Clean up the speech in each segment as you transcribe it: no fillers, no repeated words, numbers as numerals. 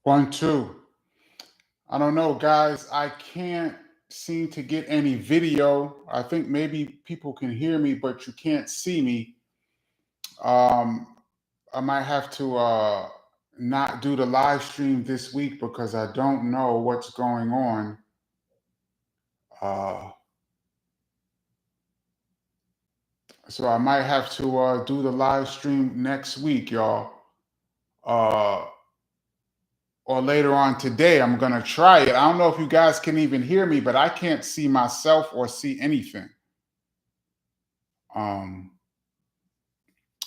One, two. I don't know, guys. I can't seem to get any video. I think maybe people can hear me, but you can't see me. Um, I might have to not do the live stream this week because I don't know what's going on. Uh, so I might have to do the live stream next week, y'all. Uh, or later on today. I'm going to try it. I don't know if you guys can even hear me, but I can't see myself or see anything. Um,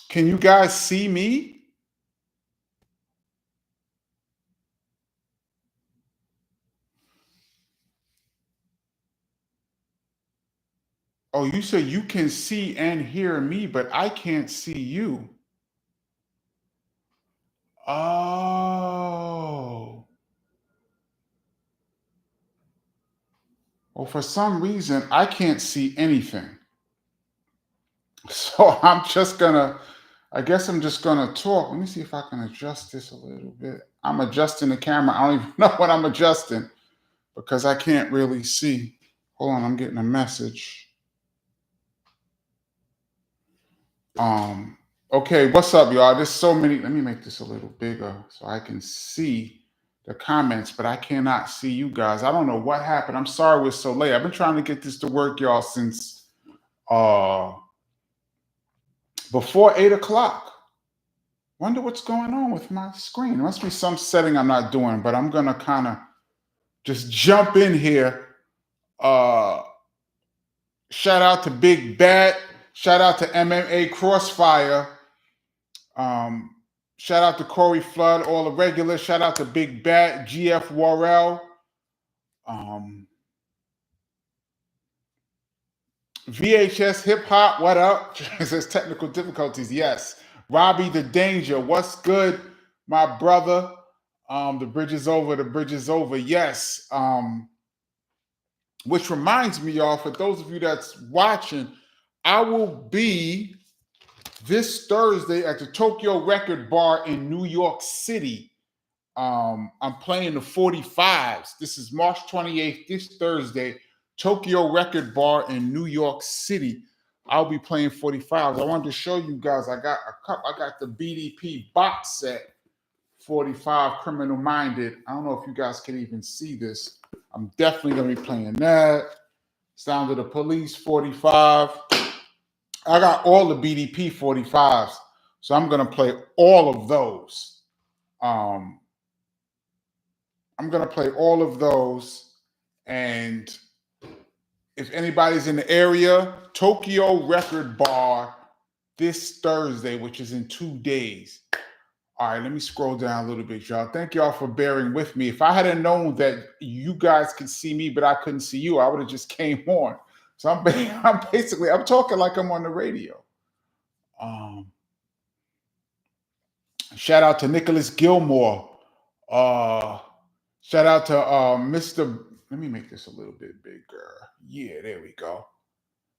can you guys see me? Oh, you said you can see and hear me, but I can't see you. Oh. Well, for some reason, I can't see anything. So I guess I'm just gonna talk. Let me see if I can adjust this a little bit. I'm adjusting the camera. I don't even know what I'm adjusting because I can't really see. Hold on, I'm getting a message. Okay, what's up, y'all? There's so many. Let me make this a little bigger so I can see the comments, but I cannot see you guys. I don't know what happened. I'm sorry we're so late. I've been trying to get this to work, y'all, since before 8 o'clock. Wonder what's going on with my screen. There must be some setting I'm not doing, but I'm gonna kind of just jump in here. Shout out to Big Bat. Shout out to MMA Crossfire. Shout out to Corey Flood, all the regulars. Shout out to Big Bat, GF Warrell. VHS Hip Hop, what up? There's technical difficulties, yes. Robbie the Danger, what's good, my brother? The bridge is over, the bridge is over, yes. Which reminds me, y'all, for those of you that's watching, I will be this Thursday at the Tokyo Record Bar in New York City. I'm playing the 45s. This is March 28th, this Thursday, Tokyo Record Bar in New York City. I'll be playing 45s. I wanted to show you guys. I got the BDP box set, 45 Criminal Minded. I don't know if you guys can even see this. I'm definitely gonna be playing that. Sound of the Police, 45. I got all the BDP 45s, so I'm gonna play all of those. I'm gonna play all of those, and if anybody's in the area, Tokyo Record Bar this Thursday, which is in 2 days. All right, let me scroll down a little bit, y'all. Thank y'all for bearing with me. If I had known that you guys could see me, but I couldn't see you, I would have just came on. So I'm talking like I'm on the radio. Shout out to Nicholas Gilmore. Shout out to Mr. Let me make this a little bit bigger. Yeah, there we go.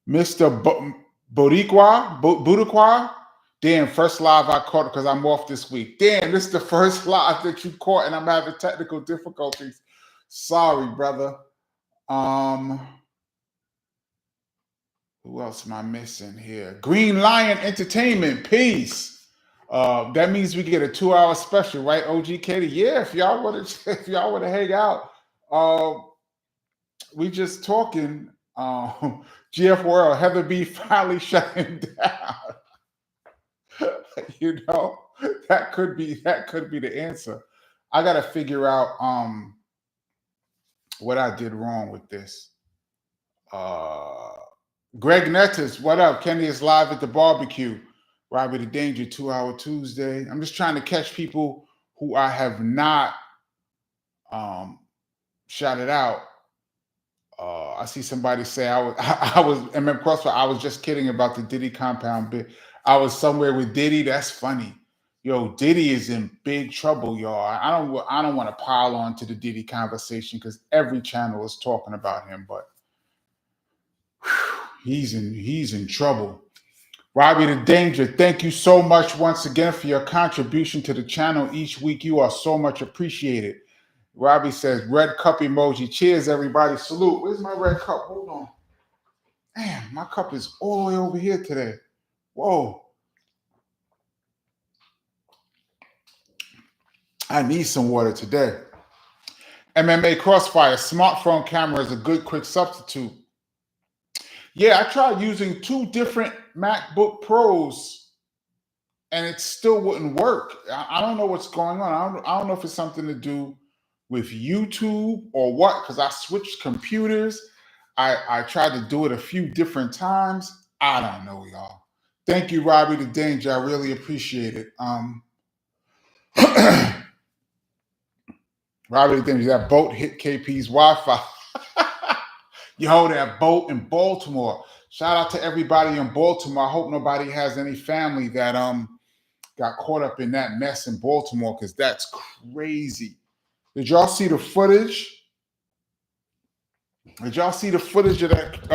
Mr. Bodikwa. Damn, first live I caught because I'm off this week. Damn, this is the first live that you caught, and I'm having technical difficulties. Sorry, brother. Who else am I missing here? Green Lion Entertainment. Peace. That means we get a 2-hour special, right? OG Katie. Yeah, if y'all want to hang out. We just talking. GF World, Heather B finally shut him down. You know, that could be the answer. I gotta figure out what I did wrong with this. Greg Nettis, what up? Kenny is live at the barbecue. Robbie the Danger, 2-hour Tuesday. I'm just trying to catch people who I have not shouted out. I see somebody say I was MM Crossfire. I was just kidding about the Diddy compound bit. I was somewhere with Diddy. That's funny. Yo, Diddy is in big trouble, y'all. I don't want to pile on to the Diddy conversation because every channel is talking about him, but whew, he's in trouble. Robbie the Danger, thank you so much once again for your contribution to the channel each week. You are so much appreciated. Robbie says, red cup emoji. Cheers, everybody. Salute. Where's my red cup? Hold on. Damn, my cup is all the way over here today. Whoa. I need some water today. MMA Crossfire, smartphone camera is a good quick substitute. Yeah, I tried using 2 different MacBook Pros and it still wouldn't work. I don't know what's going on. I don't know if it's something to do with YouTube or what, because I switched computers. I tried to do it a few different times. I don't know, y'all. Thank you, Robbie the Danger. I really appreciate it. Robbie the Danger, that boat hit KP's Wi-Fi. Yo, that boat in Baltimore. Shout out to everybody in Baltimore. I hope nobody has any family that got caught up in that mess in Baltimore, because that's crazy. Did y'all see the footage? Did y'all see the footage of that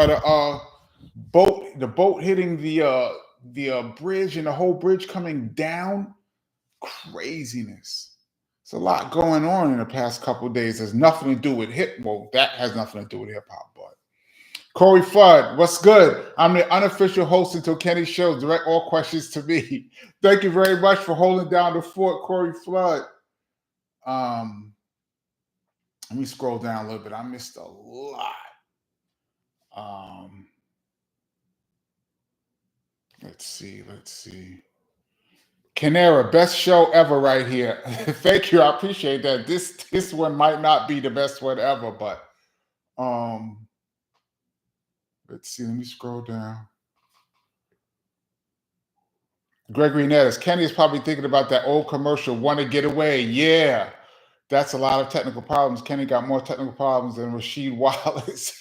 boat? The boat hitting the bridge and the whole bridge coming down. Craziness. It's a lot going on in the past couple of days. There's nothing to do with well, that has nothing to do with hip hop, but Corey Flood, what's good? I'm the unofficial host until Kenny shows. Direct all questions to me. Thank you very much for holding down the fort, Corey Flood. Let me scroll down a little bit. I missed a lot. Let's see. Canera, best show ever right here. Thank you. I appreciate that. This one might not be the best one ever, but let's see. Let me scroll down. Gregory Nettis, Kenny is probably thinking about that old commercial, Want to Get Away. Yeah, that's a lot of technical problems. Kenny got more technical problems than Rasheed Wallace.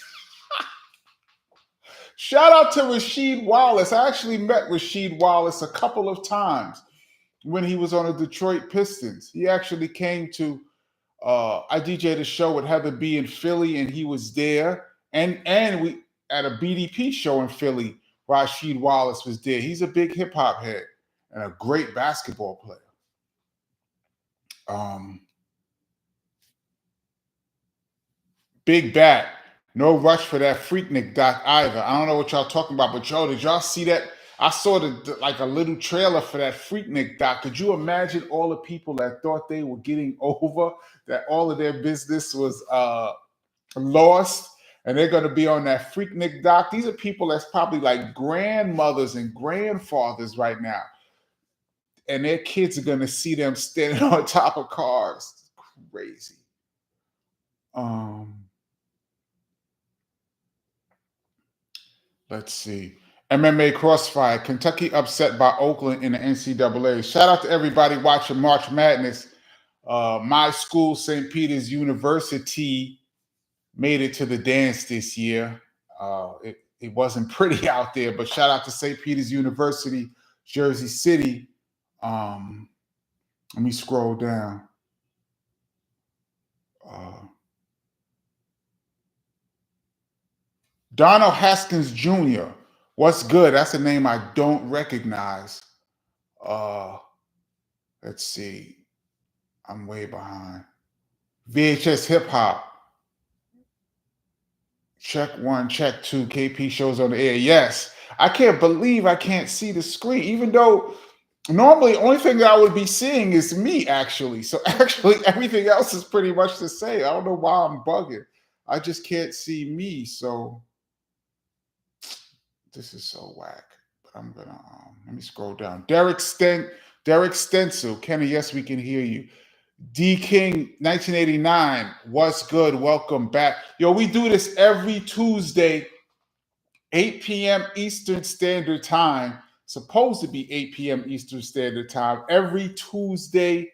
Shout out to Rasheed Wallace. I actually met Rasheed Wallace a couple of times when he was on the Detroit Pistons. He actually came to, I DJ'd a show with Heather B in Philly, and he was there. And we at a BDP show in Philly, Rasheed Wallace was there. He's a big hip hop head and a great basketball player. Big Bat, no rush for that Freaknik doc either. I don't know what y'all talking about, but yo, did y'all see that? I saw like a little trailer for that Freaknik doc. Could you imagine all the people that thought they were getting over, that all of their business was lost, and they're going to be on that Freaknik doc? These are people that's probably like grandmothers and grandfathers right now, and their kids are going to see them standing on top of cars. It's crazy. Let's see. MMA Crossfire, Kentucky upset by Oakland in the NCAA. Shout out to everybody watching March Madness. My school, St. Peter's University, made it to the dance this year. It wasn't pretty out there, but shout out to St. Peter's University, Jersey City. Let me scroll down. Donald Haskins Jr. What's good? That's a name I don't recognize. Let's see. I'm way behind. VHS Hip Hop. Check 1, check 2. KP shows on the air. Yes. I can't believe I can't see the screen, even though normally the only thing that I would be seeing is me, actually. So actually everything else is pretty much the same. I don't know why I'm bugging. I just can't see me. So this is so whack. But I'm gonna let me scroll down. Derek Stencil, Kenny, yes, we can hear you. D King 1989, what's good? Welcome back. Yo, we do this every Tuesday, 8 p.m. Eastern Standard Time. Supposed to be 8 p.m. Eastern Standard Time. Every Tuesday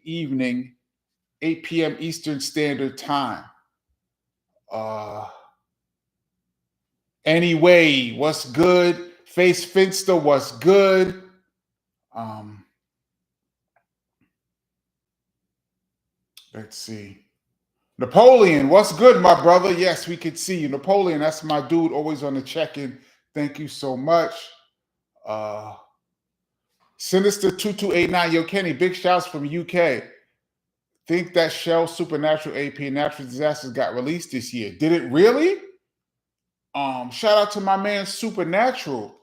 evening, 8 p.m. Eastern Standard Time. Anyway, what's good? Face Finster, what's good? Let's see. Napoleon, what's good, my brother? Yes, we could see you. Napoleon, that's my dude, always on the check-in Thank you so much. Sinister 2289, yo, Kenny, big shouts from UK. Think that Shell Supernatural AP Natural Disasters got released this year. Did it really? Shout out to my man Supernatural.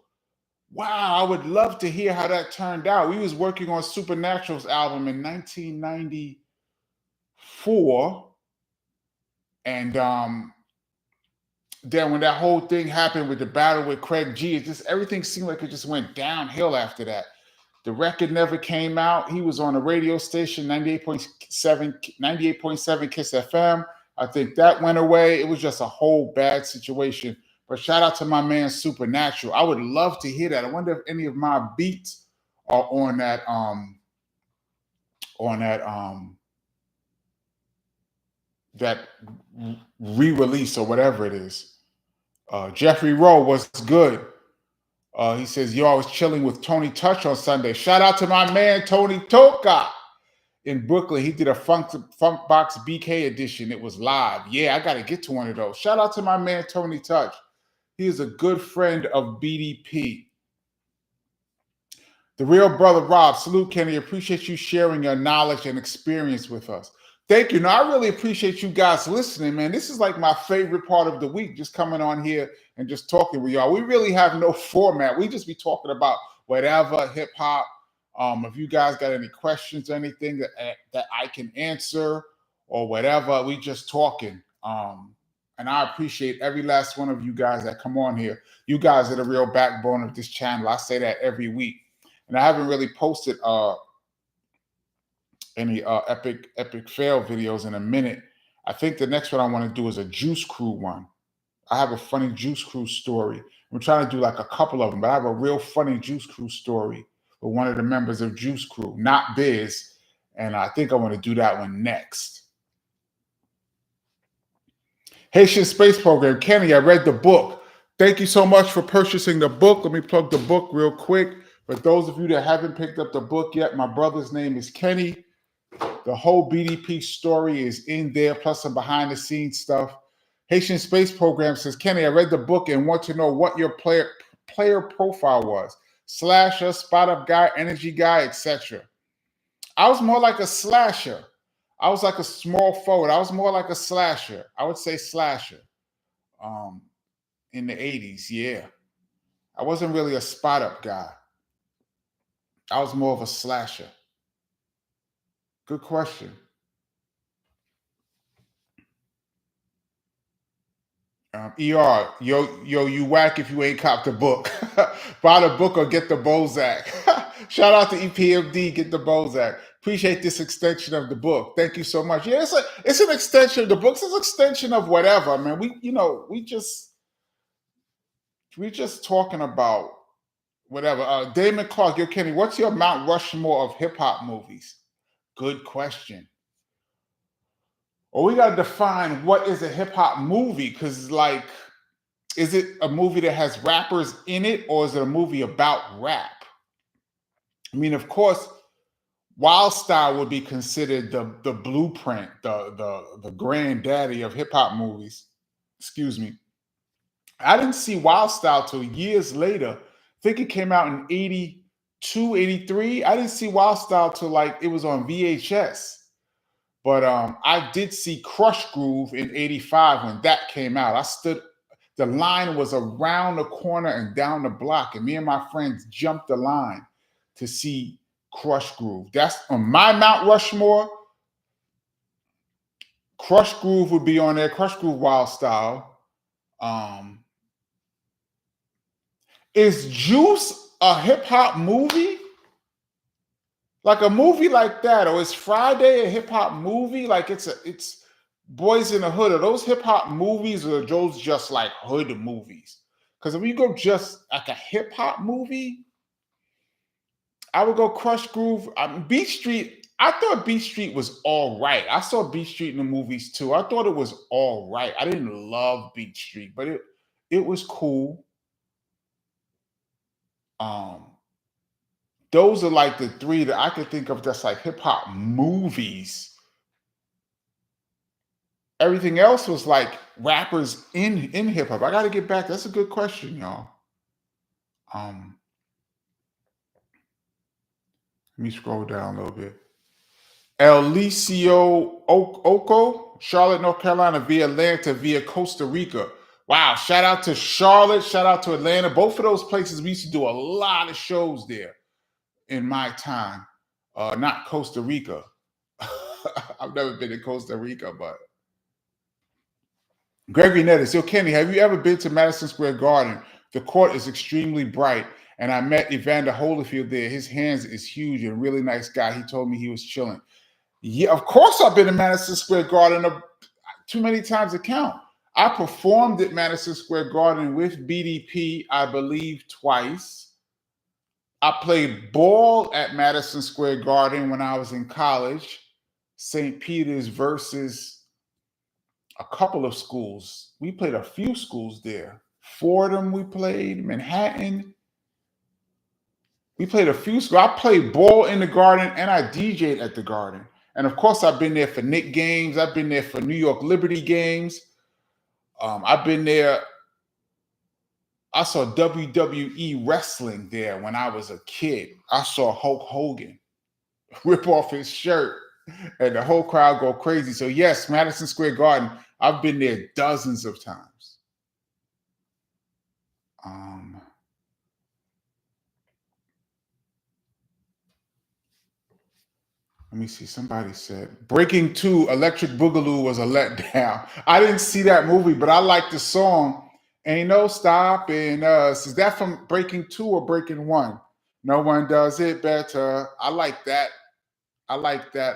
Wow, I would love to hear how that turned out. We was working on Supernatural's album in 1994. And then when that whole thing happened with the battle with Craig G, it just everything seemed like it just went downhill after that. The record never came out. He was on a radio station, 98.7 Kiss FM. I think that went away. It was just a whole bad situation. But shout out to my man Supernatural. I would love to hear that. I wonder if any of my beats are on that that re-release or whatever it is. Jeffrey Rowe was good. He says, yo, I was chilling with Tony Touch on Sunday. Shout out to my man, Tony Toka in Brooklyn. He did a Funk Box BK edition. It was live. Yeah, I got to get to one of those. Shout out to my man, Tony Touch. He is a good friend of BDP. The Real Brother Rob, salute, Kenny. Appreciate you sharing your knowledge and experience with us. Thank you. Now, I really appreciate you guys listening, man. This is like my favorite part of the week, just coming on here and just talking with y'all. We really have no format. We just be talking about whatever, hip hop. If you guys got any questions or anything that I can answer or whatever, we just talking. And I appreciate every last one of you guys that come on here. You guys are the real backbone of this channel. I say that every week. And I haven't really posted any epic fail videos in a minute. I think the next one I want to do is a Juice Crew one. I have a funny Juice Crew story. I'm trying to do like a couple of them, but I have a real funny Juice Crew story with one of the members of Juice Crew, not Biz. And I think I want to do that one next. Haitian Space Program. Kenny, I read the book. Thank you so much for purchasing the book. Let me plug the book real quick. For those of you that haven't picked up the book yet, my brother's name is Kenny. The whole BDP story is in there, plus some behind-the-scenes stuff. Haitian Space Program says, Kenny, I read the book and want to know what your player profile was. Slasher, spot-up guy, energy guy, etc. I was more like a slasher. I was like a small forward. I was more like a slasher. I would say slasher in the 80s, yeah. I wasn't really a spot-up guy. I was more of a slasher. Good question. ER, yo, you whack if you ain't copped the book. Buy the book or get the Bozak. Shout out to EPMD, get the Bozak. Appreciate this extension of the book. Thank you so much. Yeah, it's an extension of the books. It's an extension of whatever, man. We just talking about whatever. Damon Clark, yo, Kenny, what's your Mount Rushmore of hip hop movies? Good question. Well, we got to define what is a hip hop movie, because, like, is it a movie that has rappers in it, or is it a movie about rap? I mean, of course, Wild Style would be considered the blueprint, the granddaddy of hip hop movies. Excuse me. I didn't see Wild Style till years later. I think it came out in 82, 83. I didn't see Wild Style till like it was on VHS. But I did see Crush Groove in 85 when that came out. The line was around the corner and down the block, and me and my friends jumped the line to see Crush Groove. That's on my Mount Rushmore. Crush Groove would be on there. Crush Groove, Wild Style. Is Juice a hip hop movie? Like a movie like that, or is Friday a hip hop movie? Like it's Boys in the Hood. Are those hip hop movies, or are those just like hood movies? Because if you go just like a hip hop movie, I would go Crush Groove. Beat Street. I thought Beat Street was all right. I saw Beat Street in the movies too. I thought it was all right. I didn't love Beat Street, but it was cool. Those are like the three that I could think of that's like hip hop movies. Everything else was like rappers in hip hop. I got to get back. That's a good question, y'all. Let me scroll down a little bit. Elicio Oko, Charlotte, North Carolina, via Atlanta, via Costa Rica. Wow, shout out to Charlotte, shout out to Atlanta. Both of those places, we used to do a lot of shows there in my time. Not Costa Rica. I've never been to Costa Rica, but Gregory Nettis, yo, Kenny, have you ever been to Madison Square Garden? The court is extremely bright, and I met Evander Holyfield there. His hands is huge and a really nice guy. He told me he was chilling. Yeah, of course I've been to Madison Square Garden too many times to count. I performed at Madison Square Garden with BDP, I believe, twice. I played ball at Madison Square Garden when I was in college. St. Peter's versus a couple of schools. We played a few schools there. Fordham we played, Manhattan. We played a few schools. I played ball in the Garden and I DJ'd at the Garden. And of course, I've been there for Knicks games. I've been there for New York Liberty games. I've been there. I saw WWE wrestling there when I was a kid. I saw Hulk Hogan rip off his shirt and the whole crowd go crazy. So yes, Madison Square Garden, I've been there dozens of times. Let me see. Somebody said Breaking 2, Electric Boogaloo was a letdown. I didn't see that movie, but I like the song. Ain't no stopping us. Is that from Breaking 2 or Breaking 1? No one does it better. I like that. I like that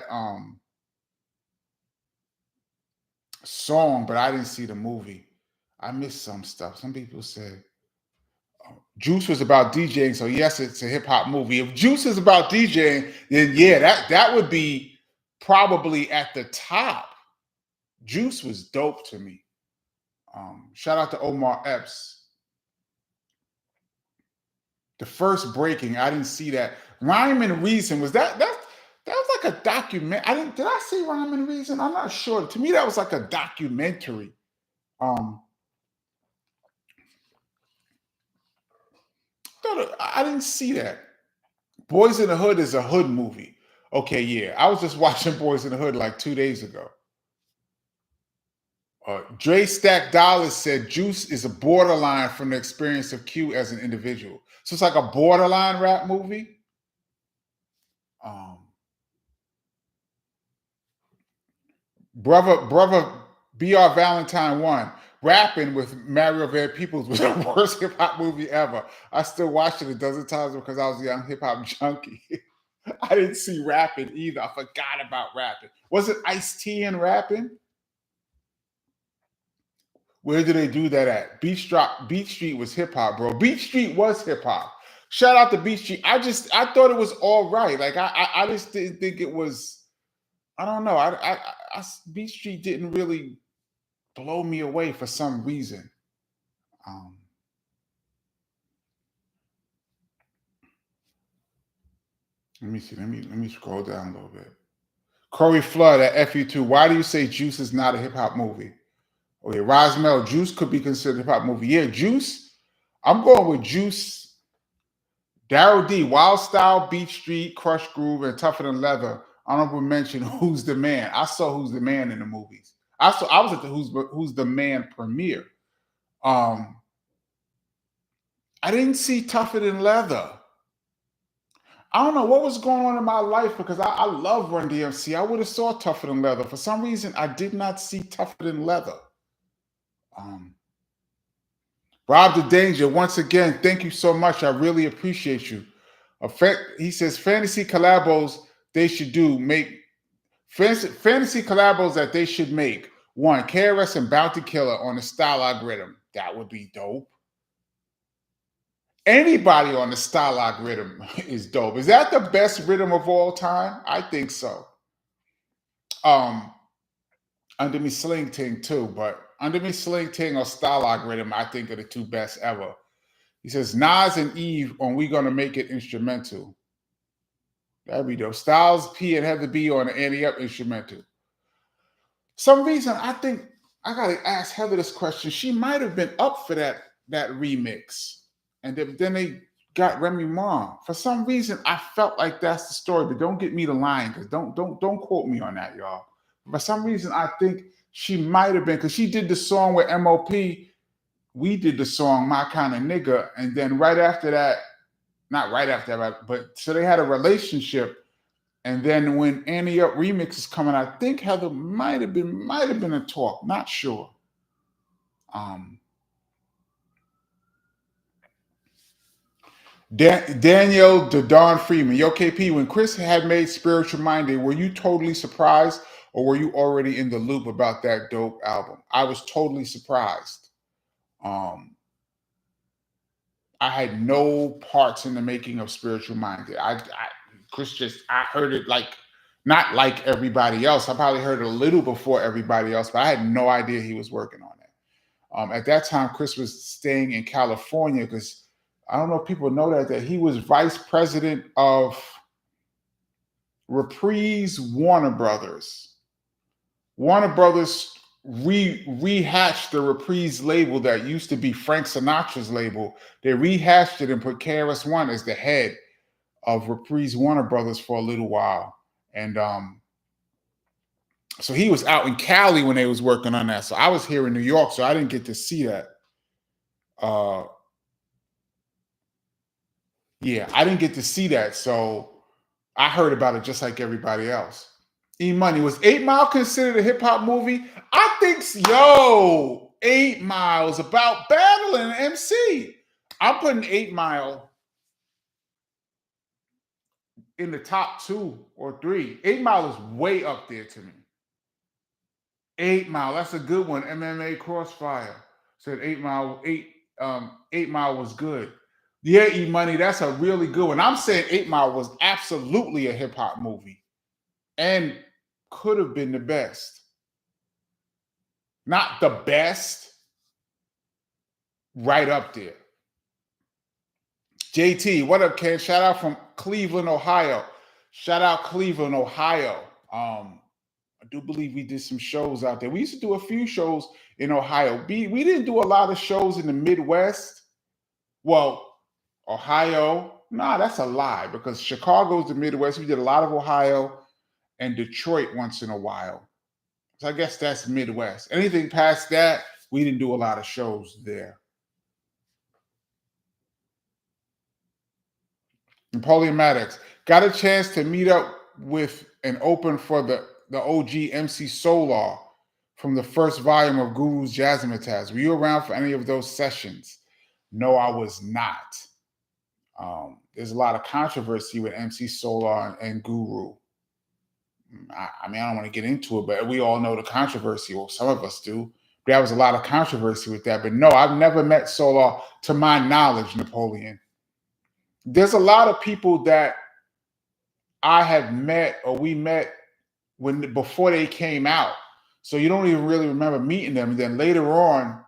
song, but I didn't see the movie. I missed some stuff. Some people said Juice was about DJing, so yes, it's a hip hop movie. If Juice is about DJing, then yeah, that would be probably at the top. Juice was dope to me. Shout out to Omar Epps. The first Breaking, I didn't see that. Rhyme and Reason was that was like a document. Did I see Rhyme and Reason? I'm not sure. To me, that was like a documentary. I didn't see that. Boys in the Hood is a hood movie. Okay, yeah. I was just watching Boys in the Hood like 2 days ago. Dre Stack Dollars said Juice is a borderline from the experience of Q as an individual. So it's like a borderline rap movie. Brother B.R. Valentine 1. Rapping with Mario Van Peebles was the worst hip hop movie ever. I still watched it a dozen times because I was a young hip hop junkie. I didn't see Rapping either. I forgot about Rapping. Was it Ice-T in Rapping? Where did they do that at? Beat Street was hip hop, bro. Beat Street was hip hop. Shout out to Beat Street. I thought it was all right. Like I just didn't think it was. I don't know. Beat Street didn't really blow me away for some reason. Let me see. Let me scroll down a little bit. Corey Flood at FU2. Why do you say Juice is not a hip hop movie? Okay, Rosmel, Juice could be considered a hip hop movie. Yeah, Juice. I'm going with Juice. Daryl D, Wild Style, Beat Street, Crush Groove, and Tougher Than Leather. Honorable mention, Who's the Man? I saw Who's the Man in the movies. I was at the Who's the Man premiere. I didn't see Tougher Than Leather. I don't know what was going on in my life because I love Run DMC. I would have saw Tougher Than Leather. For some reason, I did not see Tougher Than Leather. Rob the Danger, once again, thank you so much. I really appreciate you. He says fantasy collabos they should do fantasy collabos that they should make. One, KRS and Bounty Killer on the style algorithm. That would be dope. Anybody on the style algorithm is dope. Is that the best rhythm of all time? I think so. Under Me Sling Ting too, but Under Me Sling Ting or style algorithm, I think are the two best ever. He says Nas and Eve on We Gonna Make It instrumental. That'd be dope. Styles P and Heather B on the Annie Up instrumental. Some reason I think I gotta ask Heather this question. She might have been up for that remix, and then they got Remy Ma. For some reason, I felt like that's the story, but don't get me to lying, because don't quote me on that, y'all. For some reason, I think she might have been, because she did the song with MOP. We did the song My Kind of Nigga, and then right after that, not right after that, but so they had a relationship. And then when Annie Up remix is coming, I think Heather might have been a talk, not sure. Daniel Don Freeman, yo KP, when Chris had made Spiritual Minded, were you totally surprised, or were you already in the loop about that dope album? I was totally surprised. I had no parts in the making of Spiritual Minded. Chris I heard it like, not like everybody else. I probably heard it a little before everybody else, but I had no idea he was working on it. At that time, Chris was staying in California, because I don't know if people know that he was vice president of Reprise Warner Brothers. Warner Brothers rehashed the Reprise label that used to be Frank Sinatra's label. They rehashed it and put KRS-One as the head of Reprise Warner Brothers for a little while. And so he was out in Cali when they was working on that. So I was here in New York, so I didn't get to see that. Yeah, I didn't get to see that. So I heard about it just like everybody else. E-Money, was 8 Mile considered a hip-hop movie? I think so. 8 Mile is about battling an MC. I'm putting 8 Mile in the top 2 or 3. 8 Mile is way up there to me. 8 Mile, that's a good one. MMA Crossfire said 8 Mile. 8 Mile was good. Yeah, E-Money, that's a really good one. I'm saying 8 Mile was absolutely a hip-hop movie and could have been the best. Not the best, right up there. JT, what up, Ken? Shout out from Cleveland, Ohio. Shout out Cleveland, Ohio. I do believe we did some shows out there. We used to do a few shows in Ohio. We didn't do a lot of shows in the Midwest. Well, Ohio, that's a lie, because Chicago's the Midwest. We did a lot of Ohio and Detroit once in a while. So I guess that's Midwest. Anything past that, we didn't do a lot of shows there. Napoleon Maddox, got a chance to meet up with and open for the OG MC Solaar from the first volume of Guru's Jazzmatazz. Were you around for any of those sessions? No, I was not. There's a lot of controversy with MC Solaar and Guru. I mean, I don't want to get into it, but we all know the controversy, or some of us do. There was a lot of controversy with that. But no, I've never met Solaar, to my knowledge, Napoleon. There's a lot of people that I have met, or we met before they came out. So you don't even really remember meeting them. And then later on,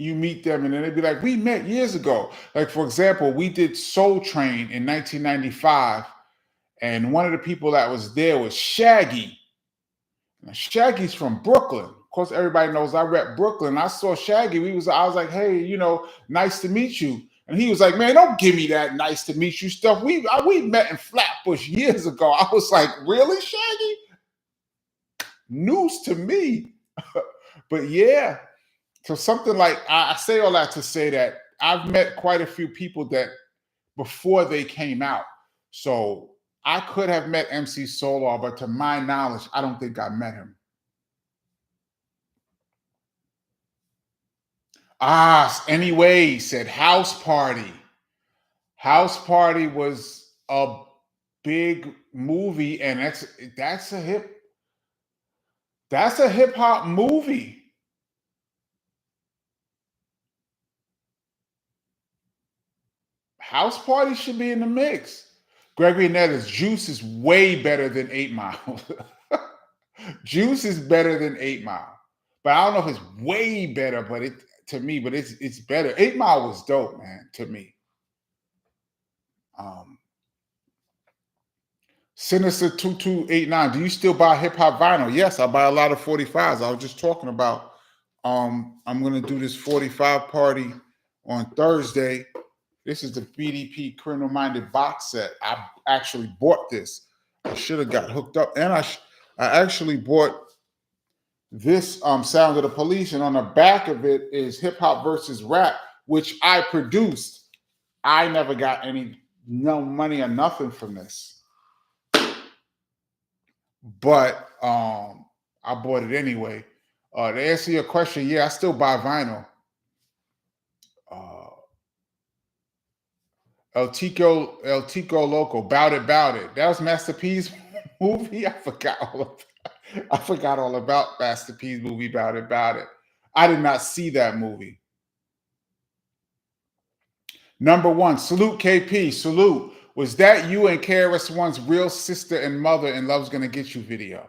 you meet them and then they'd be like, we met years ago. Like, for example, we did Soul Train in 1995. And one of the people that was there was Shaggy. Now, Shaggy's from Brooklyn. Of course, everybody knows I rep Brooklyn. I saw Shaggy. I was like, hey, nice to meet you. And he was like, man, don't give me that nice to meet you stuff. We met in Flatbush years ago. I was like, really, Shaggy? News to me. But yeah. So something like, I say all that to say that I've met quite a few people that before they came out. So I could have met MC Solaar, but to my knowledge, I don't think I met him. Anyway, said House Party. House Party was a big movie, and that's a hip hop movie. House Party should be in the mix. Gregory Nettis, Juice is way better than 8 Mile. Juice is better than 8 Mile. But I don't know if it's way better, but it's better. 8 Mile was dope, man, to me. Sinister 2289, do you still buy hip hop vinyl? Yes, I buy a lot of 45s. I was just talking about I'm gonna do this 45 party on Thursday. This is the BDP Criminal Minded box set. I actually bought this. I should have got hooked up, and I actually bought this Sound of the Police, and on the back of it is hip hop versus rap, which I produced. I never got no money or nothing from this, but I bought it anyway. To answer your question, yeah, I still buy vinyl. El Tico Loco, Bout It. That was Master P's movie. I forgot all about Master P's movie, Bout It. I did not see that movie. Number one, salute KP, salute. Was that you and KRS-One's real sister and mother in Love's Gonna Get You video?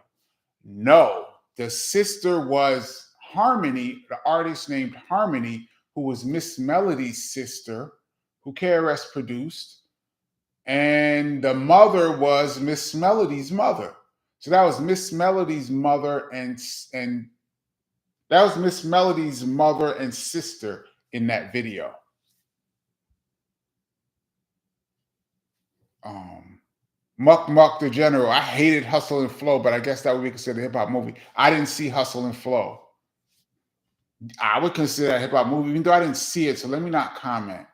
No, the sister was Harmony, the artist named Harmony, who was Miss Melody's sister, who KRS produced, and the mother was Miss Melody's mother. So that was Miss Melody's mother and that was Miss Melody's mother and sister in that video. Muck the General. I hated Hustle and Flow, but I guess that would be considered a hip hop movie. I didn't see Hustle and Flow. I would consider that a hip hop movie, even though I didn't see it. So let me not comment.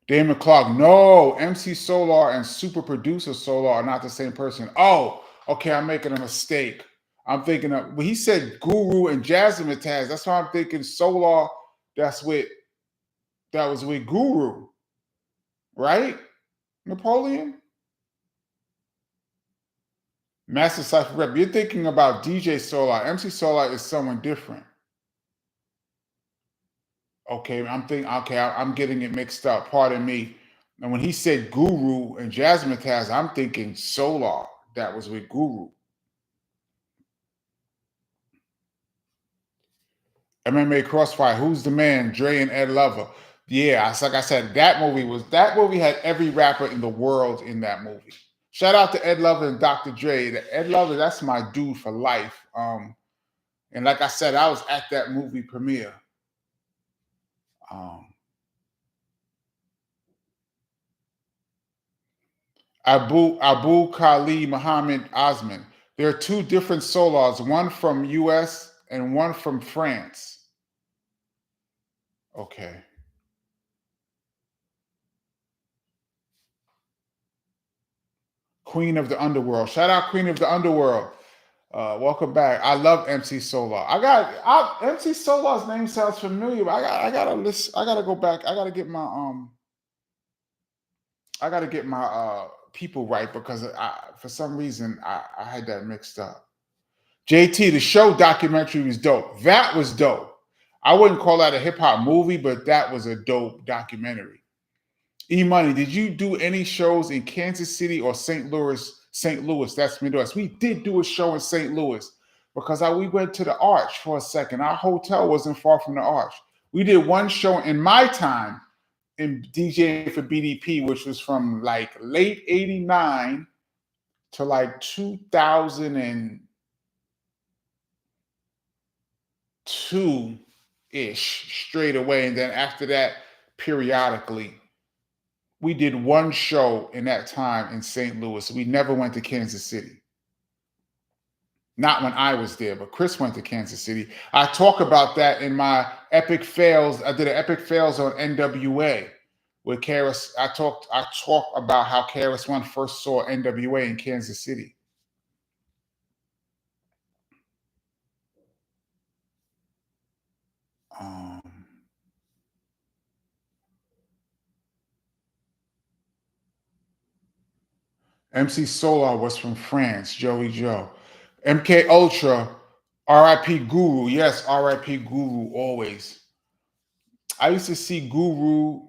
Damon Clark, no, MC Solaar and super producer Solaar are not the same person. Oh, okay, I'm making a mistake. I'm thinking of, well, he said Guru and Jazzmatazz. That's why I'm thinking Solaar, that was with Guru, right? Napoleon? Master Cypher Rep, you're thinking about DJ Solaar. MC Solaar is someone different. Okay, I'm getting it mixed up. Pardon me. And when he said Guru and Jazzmatazz, I'm thinking Solaar. That was with Guru. MMA Crossfire, who's the man? Dre and Ed Lover. Yeah, like I said, that movie had every rapper in the world in that movie. Shout out to Ed Lover and Dr. Dre. Ed Lover, that's my dude for life. And like I said, I was at that movie premiere. Abu Kali Muhammad Osman. There are two different Solaars, one from US and one from France. Okay. Queen of the Underworld. Shout out Queen of the Underworld. Welcome back. I love MC Solaar. MC Solaar's name sounds familiar, but I gotta listen. I gotta go back. I gotta get my people right, because for some reason I had that mixed up. JT, the show documentary was dope. That was dope. I wouldn't call that a hip hop movie, but that was a dope documentary. E-Money, did you do any shows in Kansas City or St. Louis? St. Louis, that's Midwest. We did do a show in St. Louis because we went to the Arch for a second. Our hotel wasn't far from the Arch. We did one show in my time in DJing for BDP, which was from like late 89 to like 2002-ish straight away. And then after that, periodically. We did one show in that time in St. Louis. We never went to Kansas City. Not when I was there, but Chris went to Kansas City. I talk about that in my epic fails. I did an epic fails on NWA with KRS. I talk about how KRS-One first saw NWA in Kansas City. MC Solaar was from France, Joey Joe. MK Ultra, RIP Guru. Yes, RIP Guru, always. I used to see Guru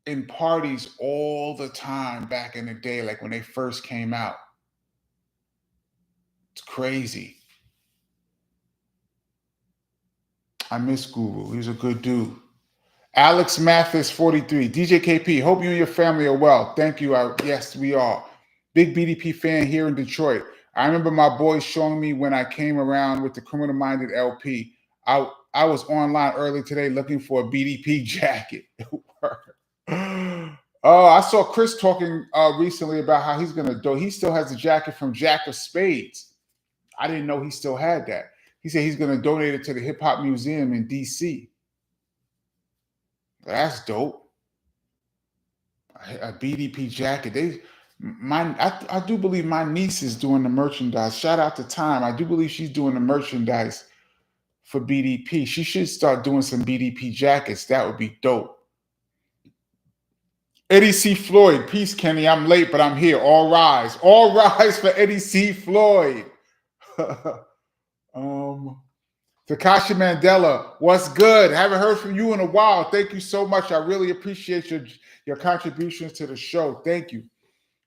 in parties all the time back in the day, like when they first came out. It's crazy. I miss Guru. He's a good dude. Alex Mathis, 43. DJ KP, hope you and your family are well. Thank you. Yes, we are. Big BDP fan here in Detroit. I remember my boys showing me when I came around with the Criminal Minded LP. I I was online early today looking for a BDP jacket. Oh, I saw Chris talking recently about how he's gonna do. He still has a jacket from Jack of Spades. I didn't know he still had that. He said he's gonna donate it to the Hip Hop Museum in DC. That's dope. A BDP jacket. I do believe my niece is doing the merchandise. Shout out to Time. I do believe she's doing the merchandise for BDP. She should start doing some BDP jackets. That would be dope. Eddie C. Floyd. Peace, Kenny. I'm late, but I'm here. All rise. All rise for Eddie C. Floyd. Takashi Mandela, what's good? Haven't heard from you in a while. Thank you so much. I really appreciate your contributions to the show. Thank you.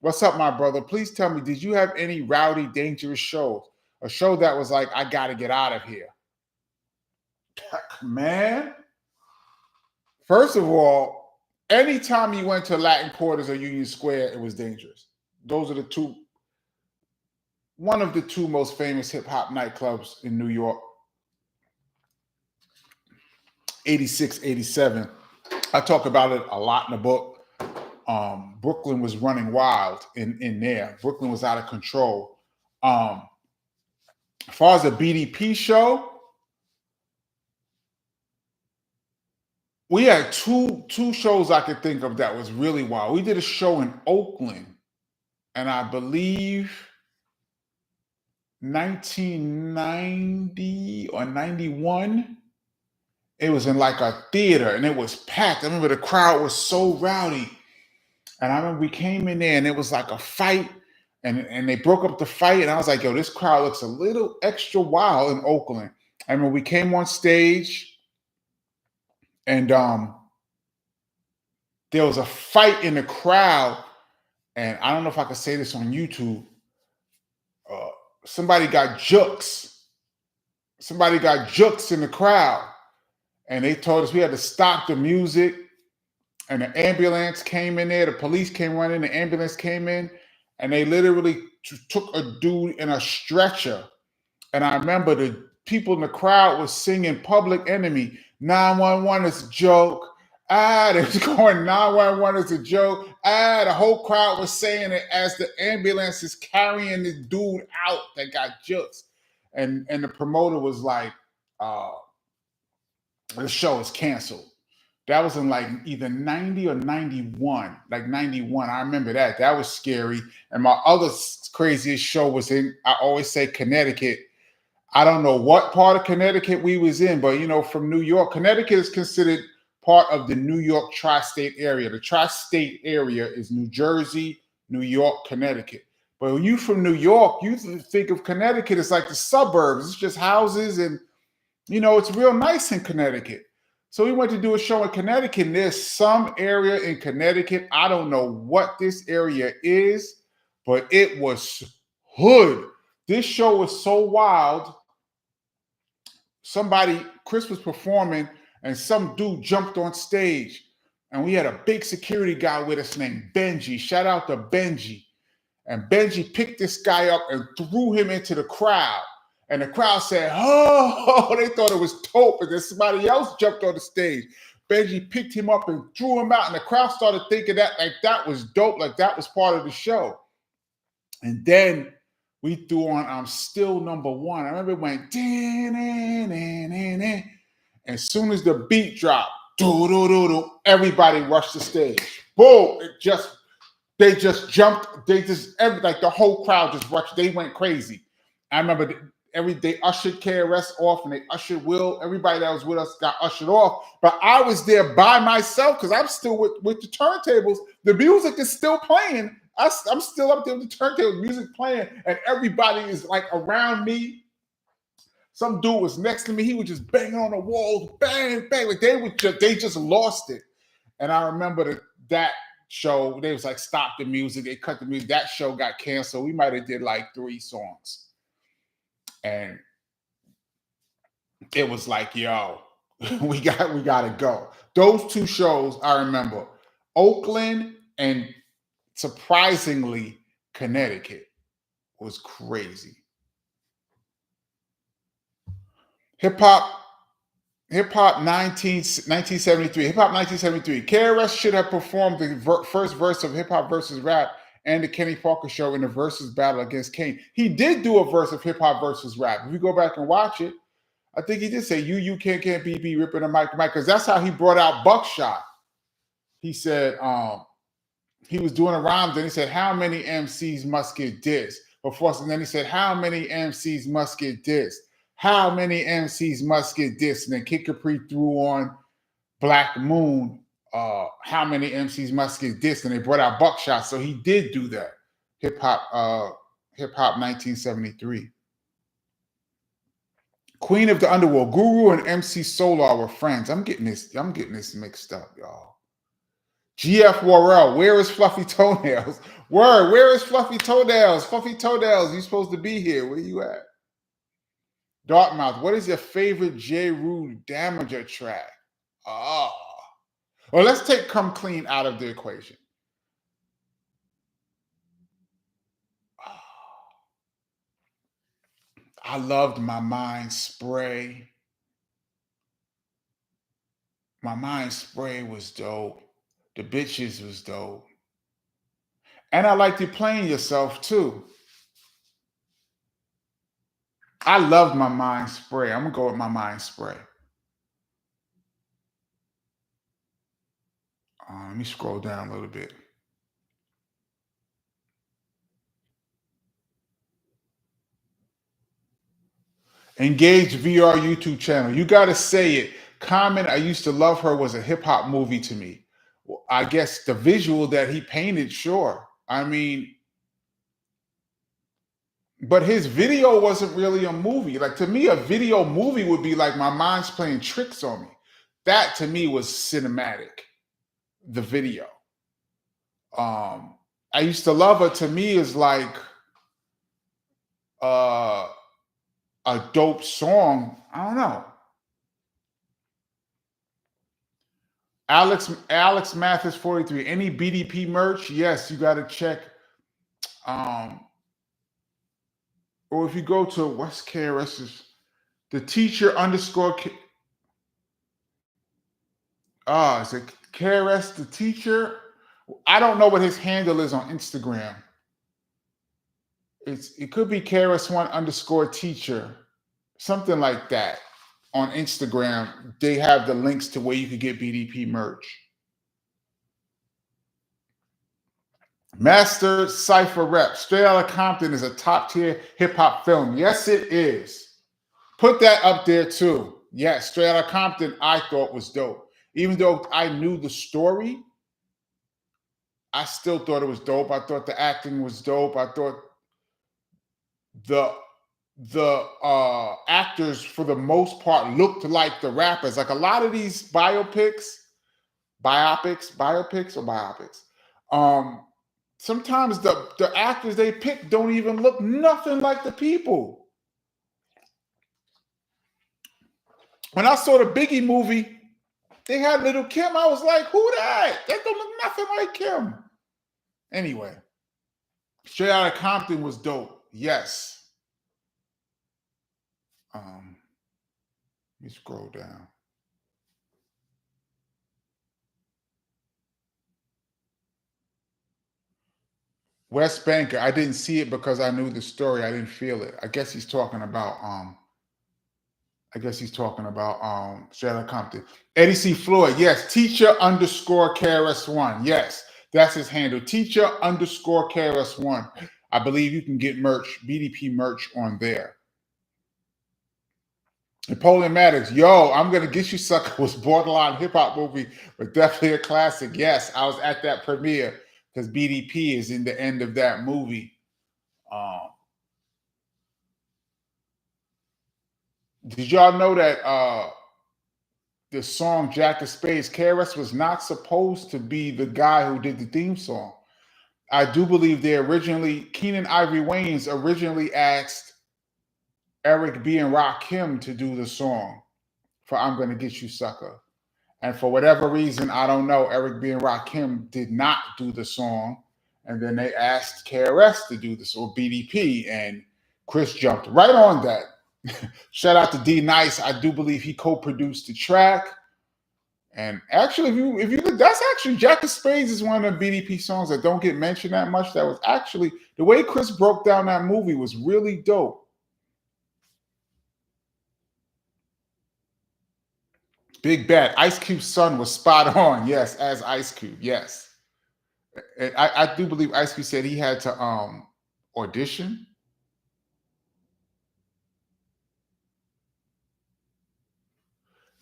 What's up, my brother? Please tell me, did you have any rowdy, dangerous shows? A show that was like, I got to get out of here. Man, first of all, anytime you went to Latin Quarters or Union Square, it was dangerous. Those are one of the two most famous hip-hop nightclubs in New York. 86, 87. I talk about it a lot in the book. Brooklyn was running wild in there. Brooklyn was out of control. As far as the BDP show, we had two shows I could think of that was really wild. We did a show in Oakland, and I believe 1990 or 91. It was in like a theater, and it was packed. I remember the crowd was so rowdy. And I remember we came in there, and it was like a fight, and they broke up the fight. And I was like, yo, this crowd looks a little extra wild in Oakland. I remember we came on stage, and there was a fight in the crowd. And I don't know if I could say this on YouTube. Somebody got jukes. Somebody got jukes in the crowd. And they told us we had to stop the music. And the ambulance came in there. The police came running. The ambulance came in. And they literally took a dude in a stretcher. And I remember the people in the crowd was singing Public Enemy. 911 is a joke. They was going 911 is a joke. The whole crowd was saying it as the ambulance is carrying this dude out that got jukes. And the promoter was like, the show is canceled. That was in like either 90 or 91, like 91. I remember that. That was scary. And my other craziest show was in, I always say Connecticut. I don't know what part of Connecticut we was in, but you know, from New York, Connecticut is considered part of the New York tri-state area. The tri-state area is New Jersey, New York, Connecticut. But when you from New York, you think of Connecticut as like the suburbs. It's just houses and, you know, it's real nice in Connecticut. So we went to do a show in Connecticut, and there's some area in Connecticut. I don't know what this area is, but it was hood. This show was so wild. Chris was performing, and some dude jumped on stage, and we had a big security guy with us named Benji. Shout out to Benji. And Benji picked this guy up and threw him into the crowd. And the crowd said, oh, they thought it was dope. And then somebody else jumped on the stage. Benji picked him up and threw him out. And the crowd started thinking that like that was dope, like that was part of the show. And then we threw on I'm Still Number One. I remember it went, and as soon as the beat dropped, everybody rushed the stage. Boom! They just jumped. Like the whole crowd just rushed. They went crazy. I remember they ushered KRS off, and they ushered Will. Everybody that was with us got ushered off. But I was there by myself because I'm still with the turntables. The music is still playing. I'm still up there with the turntables, music playing, and everybody is like around me. Some dude was next to me. He was just banging on the walls, bang, bang. Like they just lost it. And I remember that show. They was like, stop the music. They cut the music. That show got canceled. We might have did like 3 songs. And it was like, yo, we gotta go. Those 2 shows I remember. Oakland and surprisingly Connecticut was crazy. Hip hop Hip Hop 1973. Hip Hop 1973. KRS should have performed the first verse of Hip Hop versus Rap and the Kenny Parker Show in the versus battle against Kane. He did do a verse of Hip Hop versus Rap. If you go back and watch it, I think he did say, you can't be ripping a mic, because that's how he brought out Buckshot. He said, he was doing a rhyme, then he said, how many MCs must get dissed? And then he said, how many MCs must get dissed? How many MCs must get dissed? And then Kid Capri threw on Black Moon, how many MCs must get dissed? And they brought out Buckshot. So he did do that. Hip Hop 1973. Queen of the Underworld, Guru and MC Solaar were friends. I'm getting this mixed up, y'all. GF Worrell, where is Fluffy Toenails? Where is Fluffy Toenails? Fluffy Toenails, you supposed to be here. Where you at? Dartmouth, what is your favorite J. Rue Damager track? Well, let's take Come Clean out of the equation. I loved My Mind Spray. My Mind Spray was dope. The Bitches was dope. And I liked You Playing Yourself too. I loved My Mind Spray. I'm going to go with My Mind Spray. Let me scroll down a little bit. Engage VR YouTube channel. You got to say it. Common, I Used to Love Her was a hip hop movie to me. Well, I guess the visual that he painted, sure. I mean, but his video wasn't really a movie. Like, to me, a video movie would be like My Mind's Playing Tricks on Me. That to me was cinematic, the video. I Used to Love Her to me is like a dope song. I don't know. Alex Mathis 43. Any BDP merch? Yes, you got to check. Or if you go to what's KRS's, the teacher underscore. Is it KRS the teacher? I don't know what his handle is on Instagram. It could be KRS-One underscore teacher, something like that. On Instagram, they have the links to where you could get BDP merch. Master Cypher Rep. Straight Outta Compton is a top tier hip hop film. Yes, it is. Put that up there too. Yes, Straight Outta Compton I thought was dope. Even though I knew the story, I still thought it was dope. I thought the acting was dope. I thought the actors for the most part looked like the rappers. Like a lot of these biopics, sometimes the actors they pick don't even look nothing like the people. When I saw the Biggie movie, they had Little Kim. I was like, who that? That don't look nothing like Kim. Anyway, Straight Outta Compton was dope. Yes. Let me scroll down. West Banker. I didn't see it because I knew the story. I didn't feel it. I guess he's talking about Straight Outta Compton. Eddie C. Floyd. Yes. Teacher underscore KRS-One. Yes. That's his handle. Teacher underscore KRS-One. I believe you can get merch, BDP merch on there. Napoleon Maddox, yo, I'm Gonna Get You Sucker was borderline hip hop movie, but definitely a classic. Yes, I was at that premiere because BDP is in the end of that movie. Did y'all know that the song Jack of Spades, KRS was not supposed to be the guy who did the theme song? I do believe Keenan Ivory Wayans originally asked Eric B. and Rakim to do the song for I'm Gonna Get You Sucker. And for whatever reason, I don't know, Eric B. and Rakim did not do the song. And then they asked KRS to do this, or BDP, and Chris jumped right on that. Shout out to D Nice. I do believe he co-produced the track. And actually, if you look, that's actually Jack of Spades is one of the BDP songs that don't get mentioned that much. That was actually the way Chris broke down that movie was really dope. Big Bad. Ice Cube's son was spot on. Yes, as Ice Cube. Yes. And I do believe Ice Cube said he had to audition.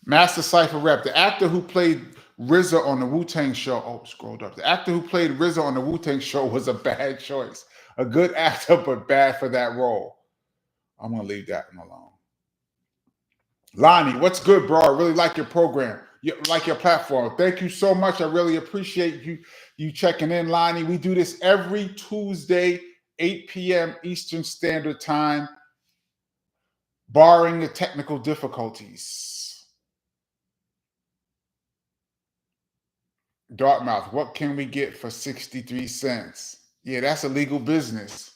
Master Cypher Rep, the actor who played RZA on the Wu-Tang show. Oh, scrolled up. The actor who played RZA on the Wu-Tang show was a bad choice. A good actor, but bad for that role. I'm going to leave that one alone. Lonnie, what's good, bro? I really like your program. Like your platform. Thank you so much. I really appreciate you checking in, Lonnie. We do this every Tuesday, 8 p.m. Eastern Standard Time, barring the technical difficulties. Dartmouth, what can we get for 63 cents? Yeah, that's a legal business.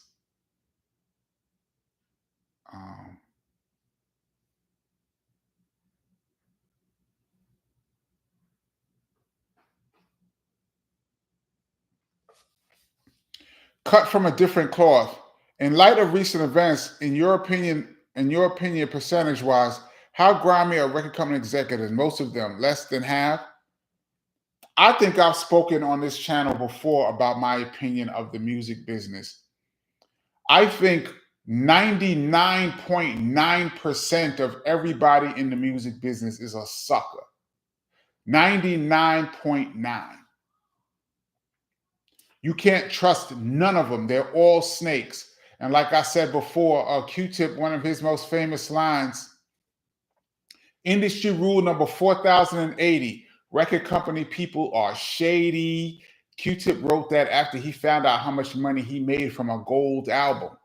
Cut from a different cloth. In light of recent events, in your opinion, percentage-wise, how grimy are record company executives? Most of them, less than half. I think I've spoken on this channel before about my opinion of the music business. I think 99.9% of everybody in the music business is a sucker. 99.9. You can't trust none of them. They're all snakes. And like I said before, Q-Tip, one of his most famous lines, industry rule number 4080, record company people are shady. Q-Tip wrote that after he found out how much money he made from a gold album.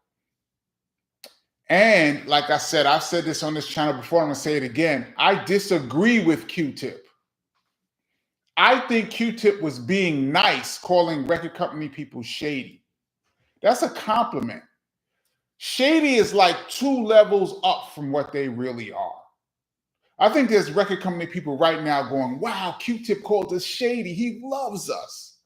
And like I said, I've said this on this channel before, I'm going to say it again. I disagree with Q-Tip. I think Q-Tip was being nice, calling record company people shady. That's a compliment. Shady is like 2 levels up from what they really are. I think there's record company people right now going, wow, Q-Tip called us shady. He loves us.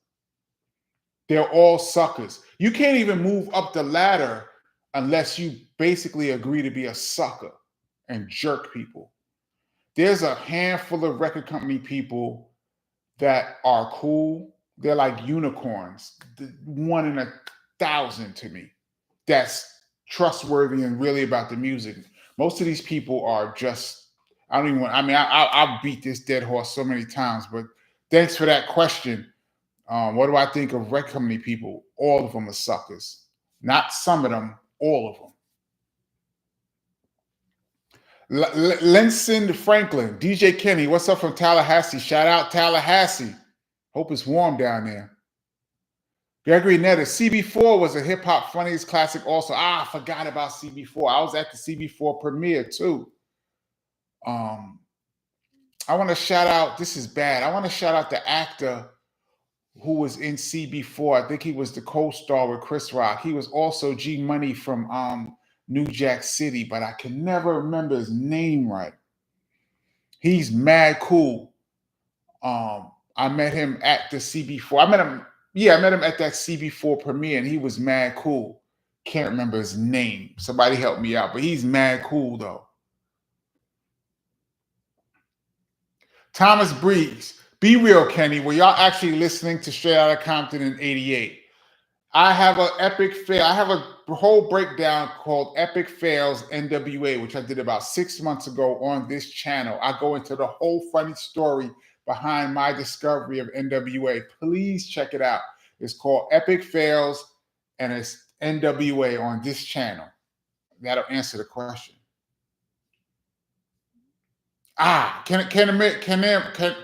They're all suckers. You can't even move up the ladder unless you basically agree to be a sucker and jerk people. There's a handful of record company people that are cool. They're like unicorns, 1 in 1,000 to me. That's trustworthy and really about the music. Most of these people are just, I don't even want, I mean, I've beat this dead horse so many times, but thanks for that question. What do I think of record company people? All of them are suckers. Not some of them, all of them. Lenson Franklin, DJ Kenny, what's up from Tallahassee? Shout out Tallahassee. Hope it's warm down there. Gregory Netter, CB4 was a hip-hop funniest classic also. I forgot about CB4. I was at the CB4 premiere too. I want to shout out, this is bad. I want to shout out the actor who was in CB4. I think he was the co-star with Chris Rock. He was also G Money from New Jack City, but I can never remember his name right. He's mad cool. I met him at the CB4. I met him at that CB4 premiere, and he was mad cool. Can't remember his name. Somebody help me out, but he's mad cool though. Thomas Breeze, be real, Kenny. Were y'all actually listening to Straight Outta Compton in '88? I have an epic fail. I have a whole breakdown called Epic Fails NWA, which I did about 6 months ago on this channel. I go into the whole funny story behind my discovery of NWA. Please check it out. It's called Epic Fails, and it's NWA on this channel. That'll answer the question.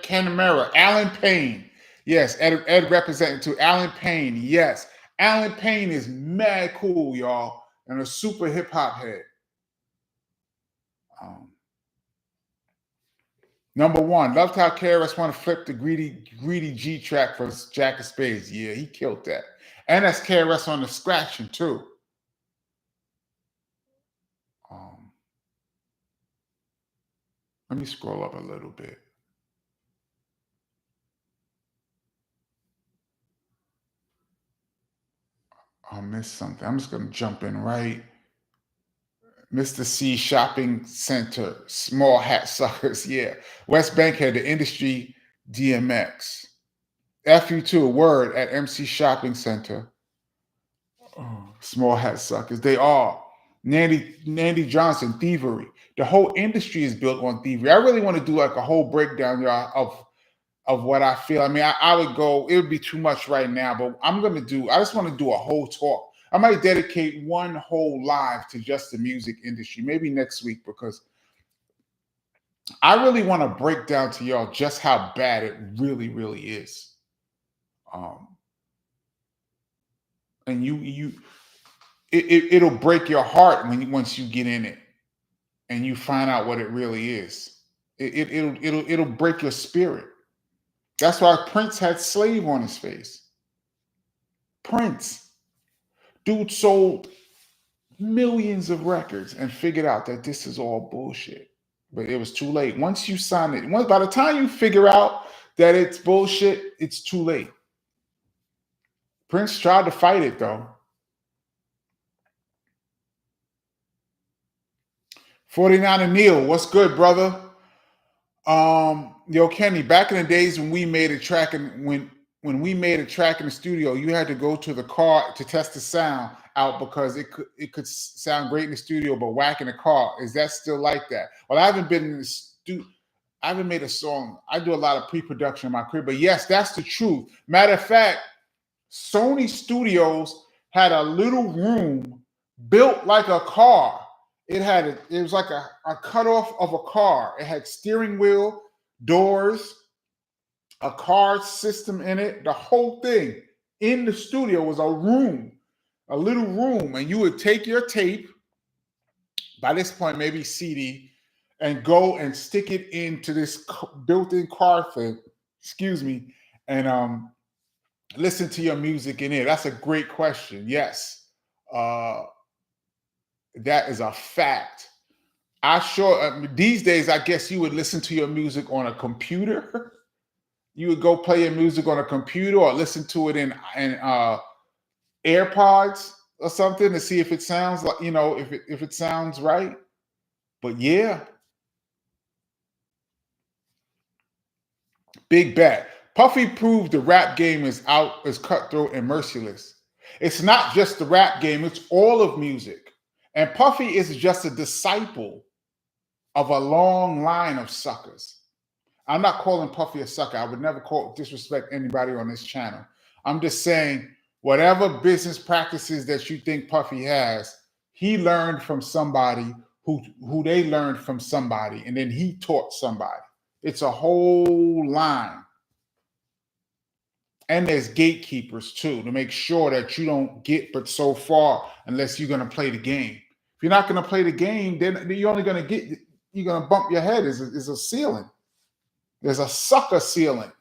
Canamera, Alan Payne. Yes, Ed representing to Alan Payne. Yes, Alan Payne is mad cool, y'all, and a super hip hop head. Number 1, loved how KRS-One flipped the greedy G track for Jack of Spades. Yeah, he killed that. And that's KRS on the scratching too. Let me scroll up a little bit. I missed something. I'm just going to jump in right. Mr. C Shopping Center, small hat suckers. Yeah. West Bank had the industry DMX. F you to a word at MC Shopping Center. Oh, small hat suckers. They are. Nandy Johnson, thievery. The whole industry is built on thievery. I really want to do like a whole breakdown, y'all, of what I feel. I mean, I would go, it would be too much right now, but I just want to do a whole talk. I might dedicate one whole live to just the music industry, maybe next week, because I really want to break down to y'all just how bad it really, really is. And it'll break your heart once you get in it and you find out what it really is. It'll break your spirit. That's why Prince had slave on his face. Prince, dude, sold millions of records and figured out that this is all bullshit. But it was too late. Once you sign it, by the time you figure out that it's bullshit, it's too late. Prince tried to fight it though. 49 and Neil, what's good, brother? Yo, Kenny, back in the days when we made a track and when we made a track in the studio, you had to go to the car to test the sound out because it could sound great in the studio, but whack in the car. Is that still like that? Well, I haven't been in the studio. I haven't made a song. I do a lot of pre-production in my career, but yes, that's the truth. Matter of fact, Sony Studios had a little room built like a car. It was like a cutoff of a car. It had steering wheel, doors, a car system in it. The whole thing in the studio was a room, a little room. And you would take your tape, by this point, maybe CD, and go and stick it into this built-in car thing, and listen to your music in it. That's a great question. Yes. That is a fact. These days, I guess you would listen to your music on a computer. You would go play your music on a computer or listen to it in AirPods or something to see if it sounds like, if it sounds right. But yeah. Big bet. Puffy proved the rap game is cutthroat and merciless. It's not just the rap game, it's all of music. And Puffy is just a disciple of a long line of suckers. I'm not calling Puffy a sucker. I would never disrespect anybody on this channel. I'm just saying whatever business practices that you think Puffy has, he learned from somebody who they learned from somebody, and then he taught somebody. It's a whole line. And there's gatekeepers too to make sure that you don't get but so far unless you're going to play the game. If you're not going to play the game, then you're only going to bump your head. Is a ceiling. There's a sucker ceiling.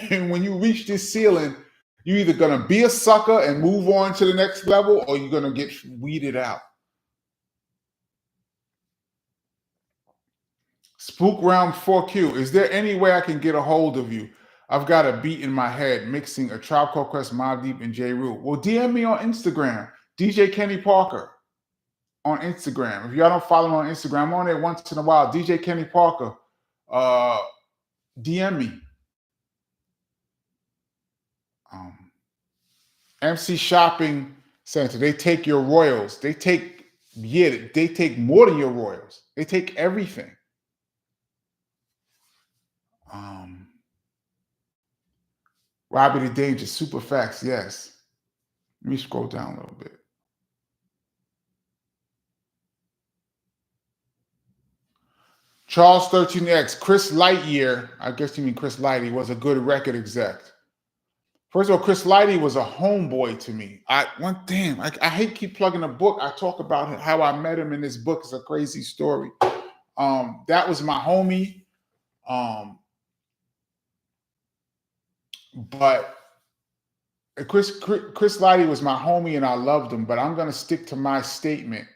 And when you reach this ceiling, you're either going to be a sucker and move on to the next level, or you're going to get weeded out. Spook Round 4Q. Is there any way I can get a hold of you? I've got a beat in my head mixing a Tribe Called Quest, Mobb Deep, and J. Rule. Well, DM me on Instagram, DJ Kenny Parker on Instagram. If y'all don't follow me on Instagram, I'm on there once in a while. DJ Kenny Parker, DM me. MC Shopping Center, they take your royals. They take more than your royals. They take everything. Robbie the Danger, super facts, yes. Let me scroll down a little bit. Charles 13X, Chris Lightyear, I guess you mean Chris Lighty, was a good record exec. First of all, Chris Lighty was a homeboy to me. I hate keep plugging a book. I talk about how I met him in this book. It's a crazy story. That was my homie. But Chris Lighty was my homie and I loved him, but I'm going to stick to my statement.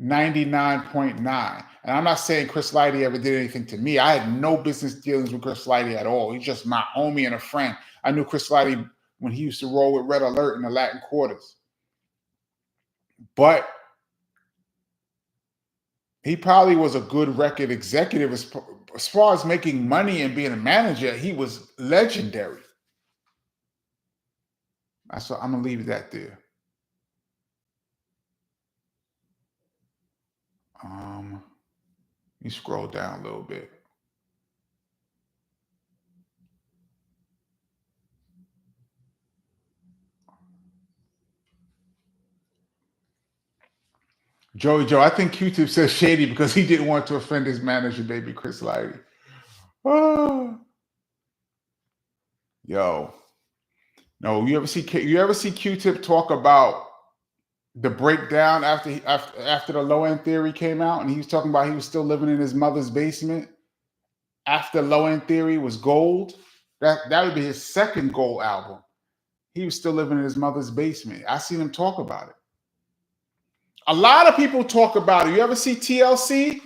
99.9. And I'm not saying Chris Lighty ever did anything to me. I had no business dealings with Chris Lighty at all. He's just my homie and a friend. I knew Chris Lighty when he used to roll with Red Alert in the Latin Quarters. But he probably was a good record executive as far as making money and being a manager. He was legendary. So I'm going to leave that there. You scroll down a little bit. Joey Joe, I think Q-Tip says shady because he didn't want to offend his manager, baby Chris Lighty. Oh. Yo. No, you ever see Q-Tip talk about the breakdown after the Low End Theory came out, and he was talking about he was still living in his mother's basement after Low End Theory was gold? That would be his second gold album. He was still living in his mother's basement. I seen him talk about it. A lot of people talk about it. You ever see TLC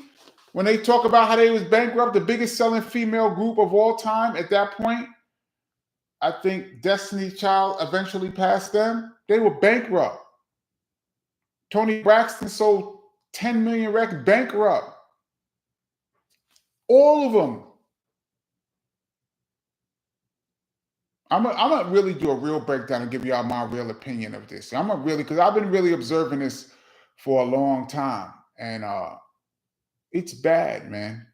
when they talk about how they was bankrupt, the biggest selling female group of all time at that point? I think Destiny's Child eventually passed them. They were bankrupt. Tony Braxton sold 10 million records, bankrupt. All of them. I'm gonna really do a real breakdown and give y'all my real opinion of this. Because I've been really observing this for a long time, and it's bad, man.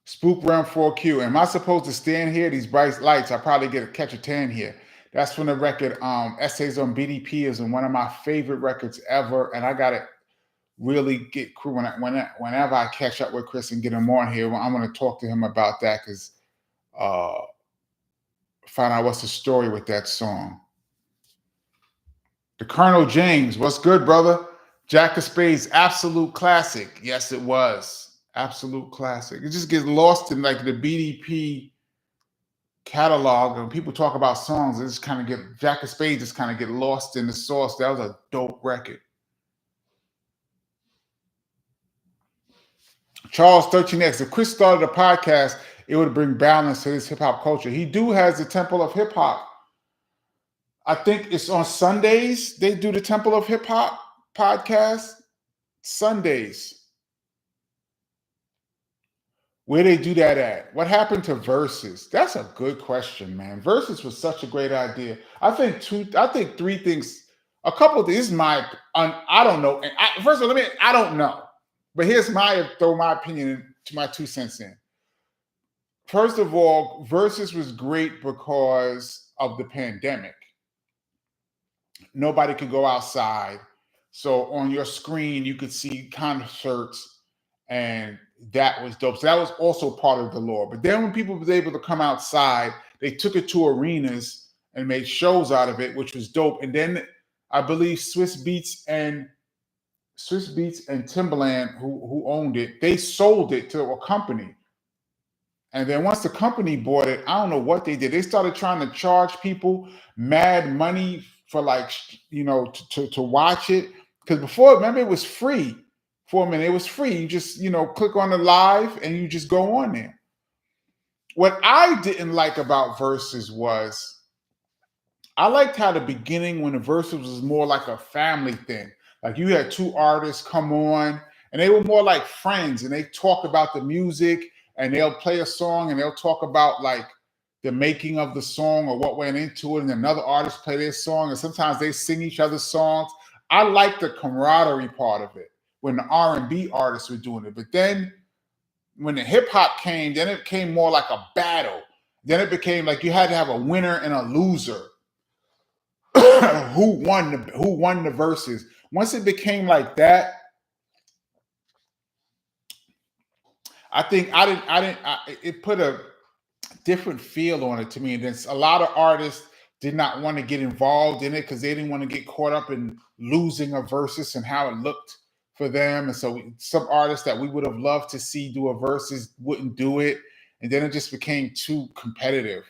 Spook Realm 4Q. Am I supposed to stand here? These bright lights, I probably catch a tan here. That's from the record Essays on BDP is one of my favorite records ever, and I gotta really get crew whenever I catch up with Chris and get him on here. I'm gonna talk to him about that because find out what's the story with that song. The Colonel James, what's good, brother? Jack of Spades, absolute classic. Yes, it was. Absolute classic. It just gets lost in like the BDP catalog, and people talk about songs. It just kind of get Jack of Spades just kind of get lost in the sauce. That was a dope record. Charles 13X. If Chris started a podcast, it would bring balance to this hip hop culture. He has the Temple of Hip Hop. I think it's on Sundays. They do the Temple of Hip Hop podcast. Sundays. Where they do that at? What happened to Versuz? That's a good question, man. Versuz was such a great idea. I think three things. A couple of things. I don't know. And first of all, I don't know. But here's throw my opinion to my 2 cents in. First of all, Versuz was great because of the pandemic. Nobody could go outside. So on your screen, you could see concerts, and that was dope. So that was also part of the lore. But then when people was able to come outside, they took it to arenas and made shows out of it, which was dope. And then I believe Swiss Beats and Timbaland, who owned it, they sold it to a company. And then once the company bought it, I don't know what they did. They started trying to charge people mad money for to watch it. Because before, remember, it was free. For a minute, it was free. You just, click on the live and you just go on there. What I didn't like about Versuz was I liked how the beginning, when the Versuz was more like a family thing. Like you had two artists come on and they were more like friends, and they talk about the music, and they'll play a song and they'll talk about like the making of the song or what went into it. And another artist play their song, and sometimes they sing each other's songs. I like the camaraderie part of it when the R&B artists were doing it. But then when the hip hop came, then it became more like a battle. Then it became like you had to have a winner and a loser. Who won the verses? Once it became like that, I think it put a different feel on it to me. And then a lot of artists did not want to get involved in it because they didn't want to get caught up in losing a versus and how it looked for them. And so some artists that we would have loved to see do a versus wouldn't do it. And then it just became too competitive.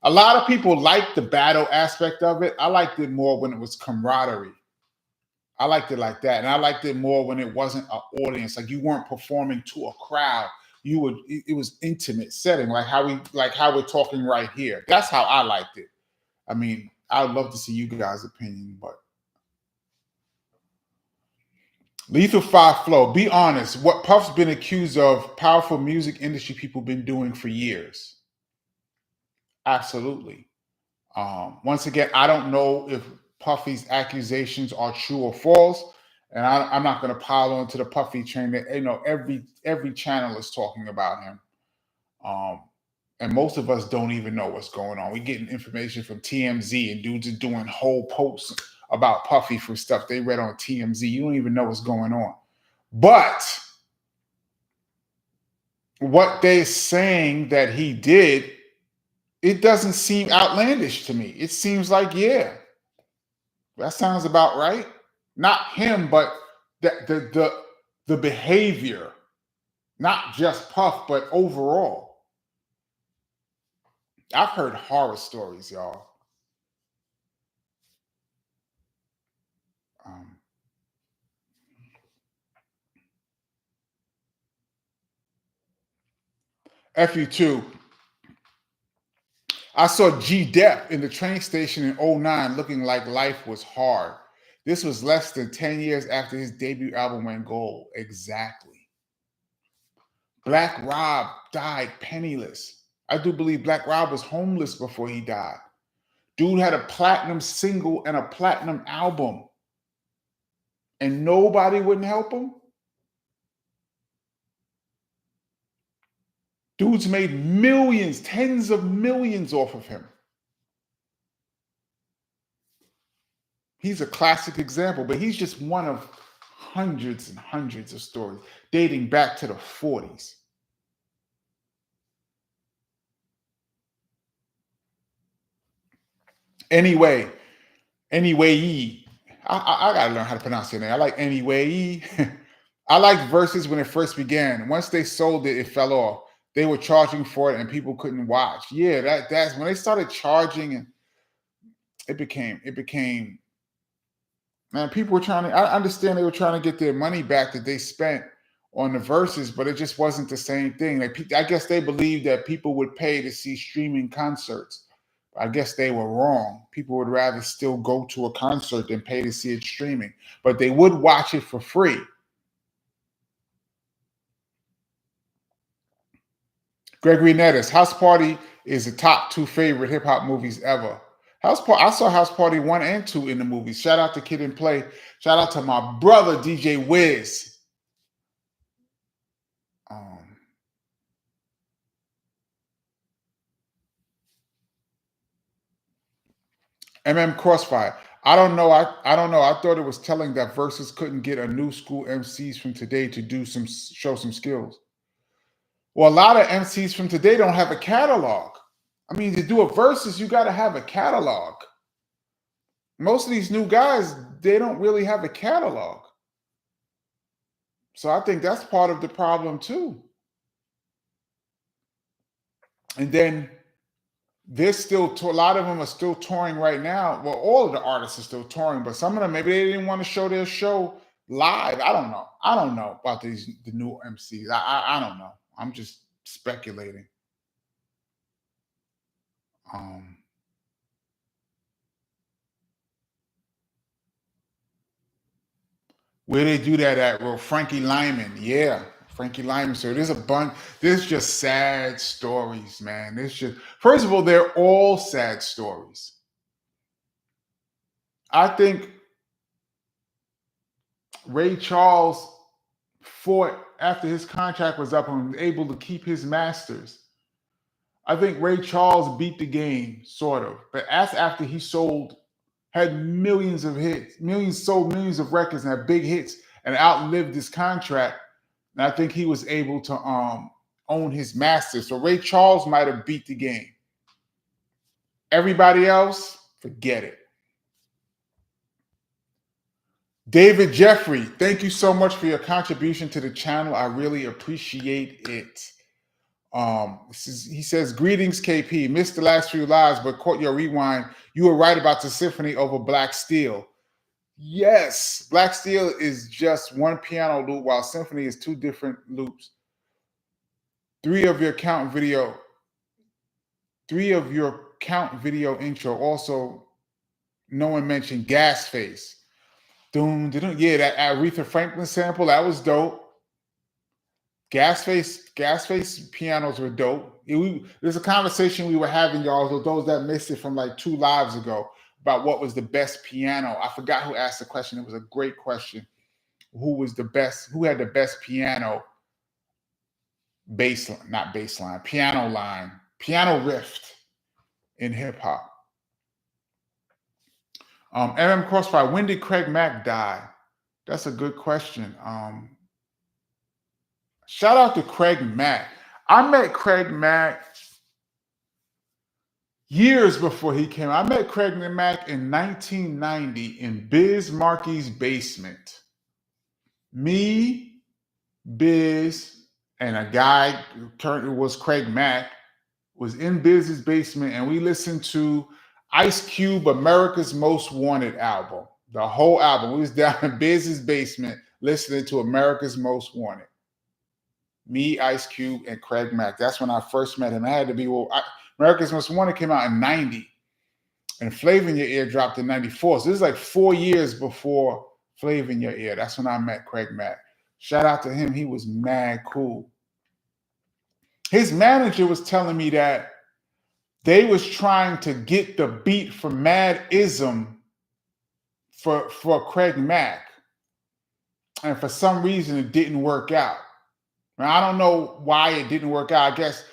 A lot of people like the battle aspect of it. I liked it more when it was camaraderie. I liked it like that, and I liked it more when it wasn't an audience. Like you weren't performing to a crowd. You would. It was intimate setting, like how we're talking right here. That's how I liked it. I mean, I'd love to see you guys' opinion, but Lethal Five Flow. Be honest. What Puff's been accused of, powerful music industry people been doing for years. Absolutely. Once again, I don't know if Puffy's accusations are true or false, and I'm not going to pile on to the Puffy train. That every channel is talking about him, and most of us don't even know what's going on. We're getting information from TMZ, and dudes are doing whole posts about Puffy for stuff they read on TMZ. You don't even know what's going on, but what they're saying that he did, it doesn't seem outlandish to me. It seems like, yeah, that sounds about right. Not him, but the behavior, not just Puff, but overall. I've heard horror stories, y'all. FU2. I saw G Dep in the train station in 09 looking like life was hard. This was less than 10 years after his debut album went gold. Exactly. Black Rob died penniless. I do believe Black Rob was homeless before he died. Dude had a platinum single and a platinum album, and nobody wouldn't help him. Dudes made millions, tens of millions off of him. He's a classic example, but he's just one of hundreds and hundreds of stories dating back to the 40s. Anyway, I gotta learn how to pronounce your name. I like Anyway. I liked Versuz when it first began. Once they sold it, it fell off. They were charging for it and people couldn't watch. Yeah, that's when they started charging, and it became man, people were trying to, I understand they were trying to get their money back that they spent on the Versuz, but it just wasn't the same thing. I guess they believed that people would pay to see streaming concerts. I guess they were wrong. People would rather still go to a concert than pay to see it streaming, but they would watch it for free. Gregory Nettis, House Party is the top 2 favorite hip hop movies ever. I saw House Party 1 and 2 in the movies. Shout out to Kid and Play. Shout out to my brother DJ Wiz. Crossfire. I don't know. I don't know. I thought it was telling that Versuz couldn't get a new school MCs from today to show some skills. Well, a lot of MCs from today don't have a catalog. I mean, to do a Versuz, you got to have a catalog. Most of these new guys, they don't really have a catalog. So I think that's part of the problem too. And then there's still a lot of them are still touring right now. Well, all of the artists are still touring, but some of them maybe they didn't want to show their show live. I don't know. I don't know about the new MCs. I don't know. I'm just speculating. Where they do that at? Well, Frankie Lyman, yeah, Frankie Lyman. So there's a bunch. There's just sad stories, man. There's just, first of all, they're all sad stories. I think Ray Charles fought after his contract was up and was able to keep his masters. I think Ray Charles beat the game, sort of, but after he had millions of hits, sold millions of records and had big hits and outlived his contract. And I think he was able to own his masters. So Ray Charles might have beat the game. Everybody else, forget it. David Jeffrey, thank you so much for your contribution to the channel. I really appreciate it. He says, greetings, KP. Missed the last few lives, but caught your rewind. You were right about the symphony over Black Steel. Yes, Black Steel is just one piano loop, while symphony is two different loops. Three of your count video intro. Also, no one mentioned Gas Face. Yeah, that Aretha Franklin sample, that was dope. Gas Face pianos were dope. There's a conversation we were having, y'all, those that missed it from like 2 lives ago, about what was the best piano. I forgot who asked the question. It was a great question. Who had the best piano piano line, piano riff in hip hop? MM Crossfire, when did Craig Mack die? That's a good question. Shout out to Craig Mack. I met Craig Mack years before he came. I met Craig Mack in 1990 in Biz Markie's basement. Me, Biz, and a guy who was Craig Mack was in Biz's basement, and we listened to Ice Cube America's Most Wanted album. The whole album. We was down in Biz's basement listening to America's Most Wanted. Me, Ice Cube, and Craig Mack. That's when I first met him. I had to be, America's Most Wanted came out in 90, and Flavor in Your Ear dropped in 94. So this is like 4 years before Flavor in Your Ear. That's when I met Craig Mack. Shout out to him. He was mad cool. His manager was telling me that they was trying to get the beat for Madism for Craig Mack. And for some reason, it didn't work out. Now, I don't know why it didn't work out. I guess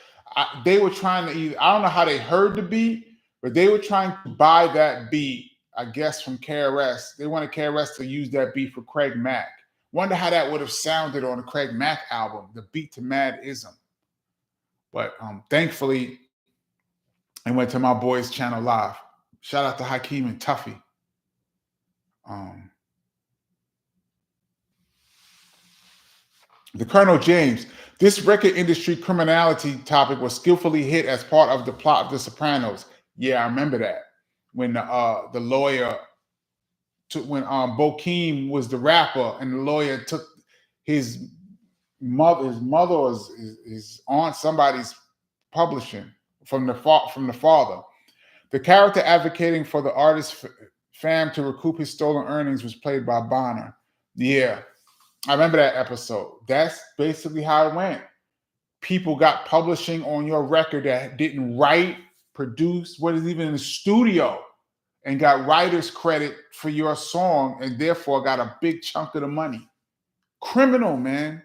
they were trying to I don't know how they heard the beat, but they were trying to buy that beat, I guess, from KRS. They wanted KRS to use that beat for Craig Mack. Wonder how that would have sounded on the Craig Mack album, the beat to Madism. But thankfully, I went to my boys' channel live. Shout out to Hakeem and Tuffy. The Colonel James, this record industry criminality topic was skillfully hit as part of the plot of The Sopranos. Yeah, I remember that. When the lawyer when Bokeem was the rapper, and the lawyer took his mother or his aunt, somebody's publishing from the father. The character advocating for the artist fam to recoup his stolen earnings was played by Bonner. Yeah, I remember that episode. That's basically how it went. People got publishing on your record that didn't write, produce, what is even in the studio, and got writer's credit for your song, and therefore got a big chunk of the money. Criminal, man.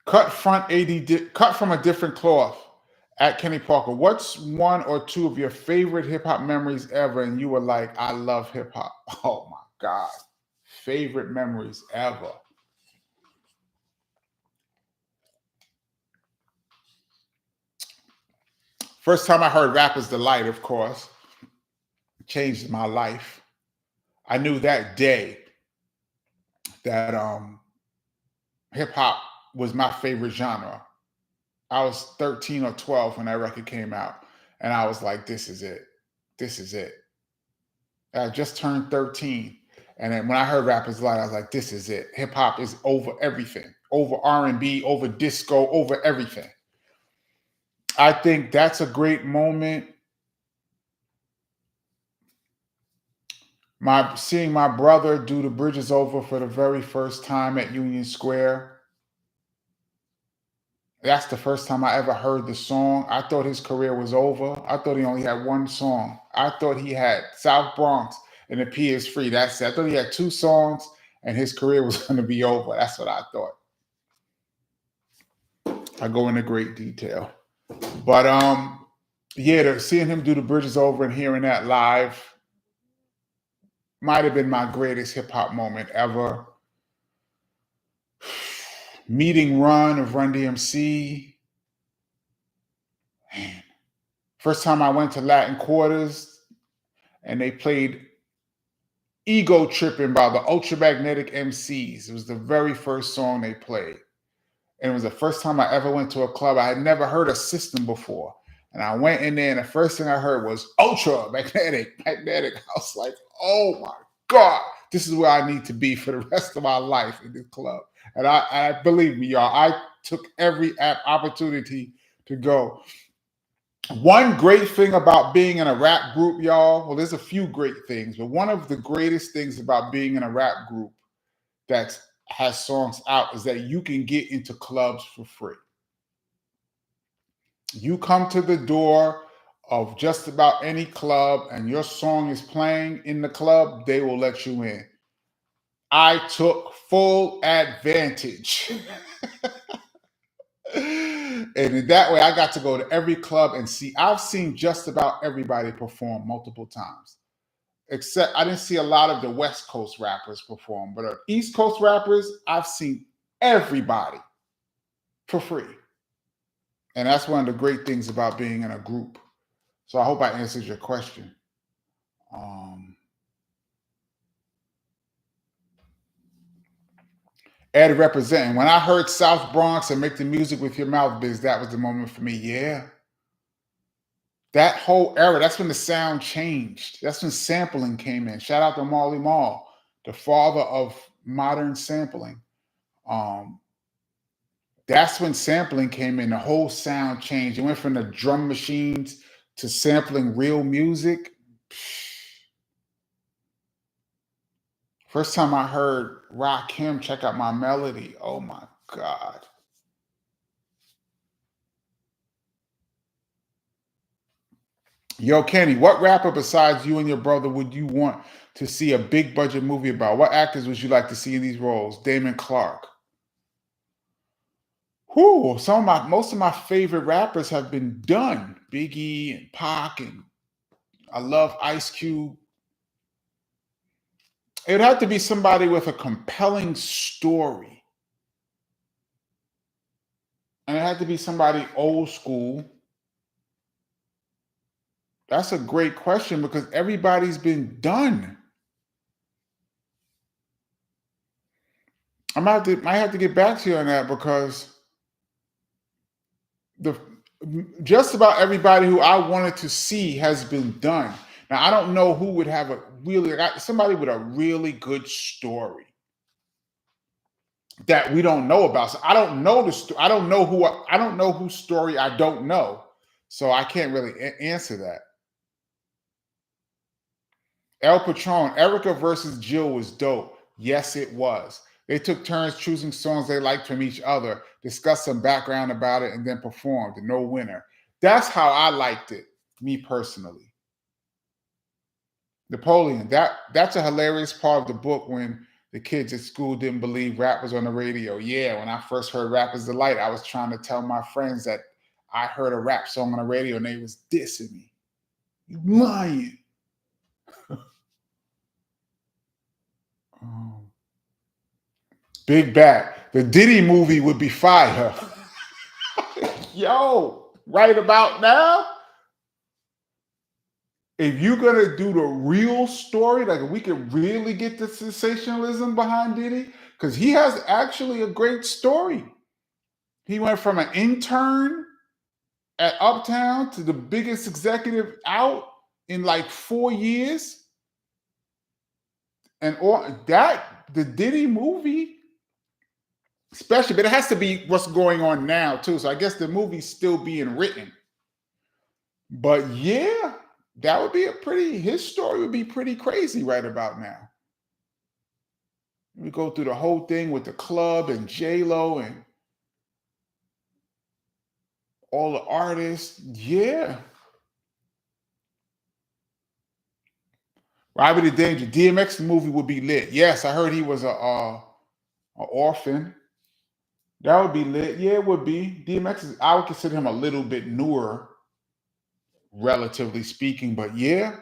Cut from a different cloth. At Kenny Parker, what's one or two of your favorite hip hop memories ever? And you were like, I love hip hop. Oh my God. Favorite memories ever. First time I heard Rapper's Delight, of course, changed my life. I knew that day that hip hop was my favorite genre. I was 13 or 12 when that record came out, and I was like, this is it. This is it. I just turned 13, and then when I heard Rapper's Delight, I was like, this is it. Hip hop is over everything, over R&B, over disco, over everything. I think that's a great moment. Seeing my brother do The Bridge Is Over for the very first time at Union Square. That's the first time I ever heard the song. I thought his career was over. I thought he only had one song. I thought he had South Bronx and The P Is Free. That's it. I thought he had 2 songs and his career was going to be over. That's what I thought. I go into great detail. But yeah, seeing him do The Bridge Is Over and hearing that live might have been my greatest hip hop moment ever. Meeting Run of Run DMC. Man. First time I went to Latin Quarters and they played Ego Tripping by the Ultramagnetic MCs. It was the very first song they played. And it was the first time I ever went to a club. I had never heard a system before. And I went in there, and the first thing I heard was Magnetic. I was like, oh my God, this is where I need to be for the rest of my life in this club. And I believe me, y'all, I took every opportunity to go. One great thing about being in a rap group, y'all, well, there's a few great things, but one of the greatest things about being in a rap group that has songs out is that you can get into clubs for free. You come to the door of just about any club and your song is playing in the club, they will let you in. I took full advantage. And in that way, I got to go to every club and see. I've seen just about everybody perform multiple times. Except I didn't see a lot of the West Coast rappers perform, but East Coast rappers, I've seen everybody for free. And that's one of the great things about being in a group. So I hope I answered your question. Ed representing. When I heard South Bronx and Make the Music with Your Mouth, Biz, that was the moment for me. Yeah. That whole era, that's when the sound changed. That's when sampling came in. Shout out to Marley Marl, the father of modern sampling. That's when sampling came in. The whole sound changed. It went from the drum machines to sampling real music. First time I heard Rakim, Check Out My Melody. Oh my God. Yo, Kenny, what rapper besides you and your brother would you want to see a big budget movie about? What actors would you like to see in these roles? Damon Clark. Whew, most of my favorite rappers have been done. Biggie and Pac, and I love Ice Cube. It would have to be somebody with a compelling story. And it had to be somebody old school. That's a great question because everybody's been done. might have to get back to you on that because just about everybody who I wanted to see has been done. Now I don't know who would have somebody with a really good story that we don't know about. So I don't know I don't know whose story I don't know. So I can't really answer that. El Patron, Erica versus Jill was dope. Yes, it was. They took turns choosing songs they liked from each other, discussed some background about it, and then performed. No winner. That's how I liked it, me personally. Napoleon, that's a hilarious part of the book when the kids at school didn't believe rap was on the radio. Yeah, when I first heard Rap is the Light, I was trying to tell my friends that I heard a rap song on the radio and they was dissing me. You lying. Big Bat. The Diddy movie would be fire. Yo, right about now, if you're going to do the real story, like if we could really get the sensationalism behind Diddy, because he has actually a great story. He went from an intern at Uptown to the biggest executive out in like 4 years. And the Diddy movie, especially, but it has to be what's going on now too. So I guess the movie's still being written. But yeah, that would be his story would be pretty crazy right about now. We go through the whole thing with the club and J-Lo and all the artists. Yeah. Robert the Danger. DMX movie would be lit. Yes, I heard he was an orphan. That would be lit. Yeah, it would be. I would consider him a little bit newer, relatively speaking, but yeah.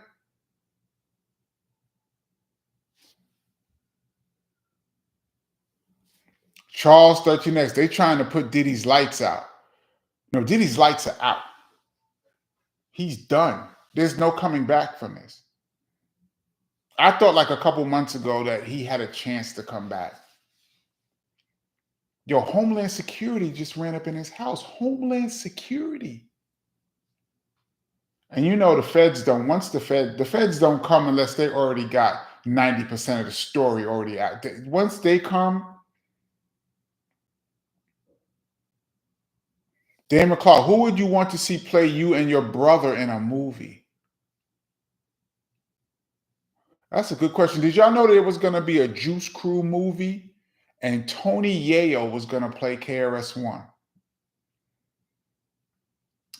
Charles 13X, they trying to put Diddy's lights out. No, Diddy's lights are out. He's done. There's no coming back from this. I thought like a couple months ago that he had a chance to come back. Yo, Homeland Security just ran up in his house. Homeland Security. And you know the feds don't, once the feds don't come unless they already got 90% of the story already out. Once they come, Dan McCall, who would you want to see play you and your brother in a movie? That's a good question. Did y'all know there was going to be a Juice Crew movie and Tony Yayo was going to play KRS-One?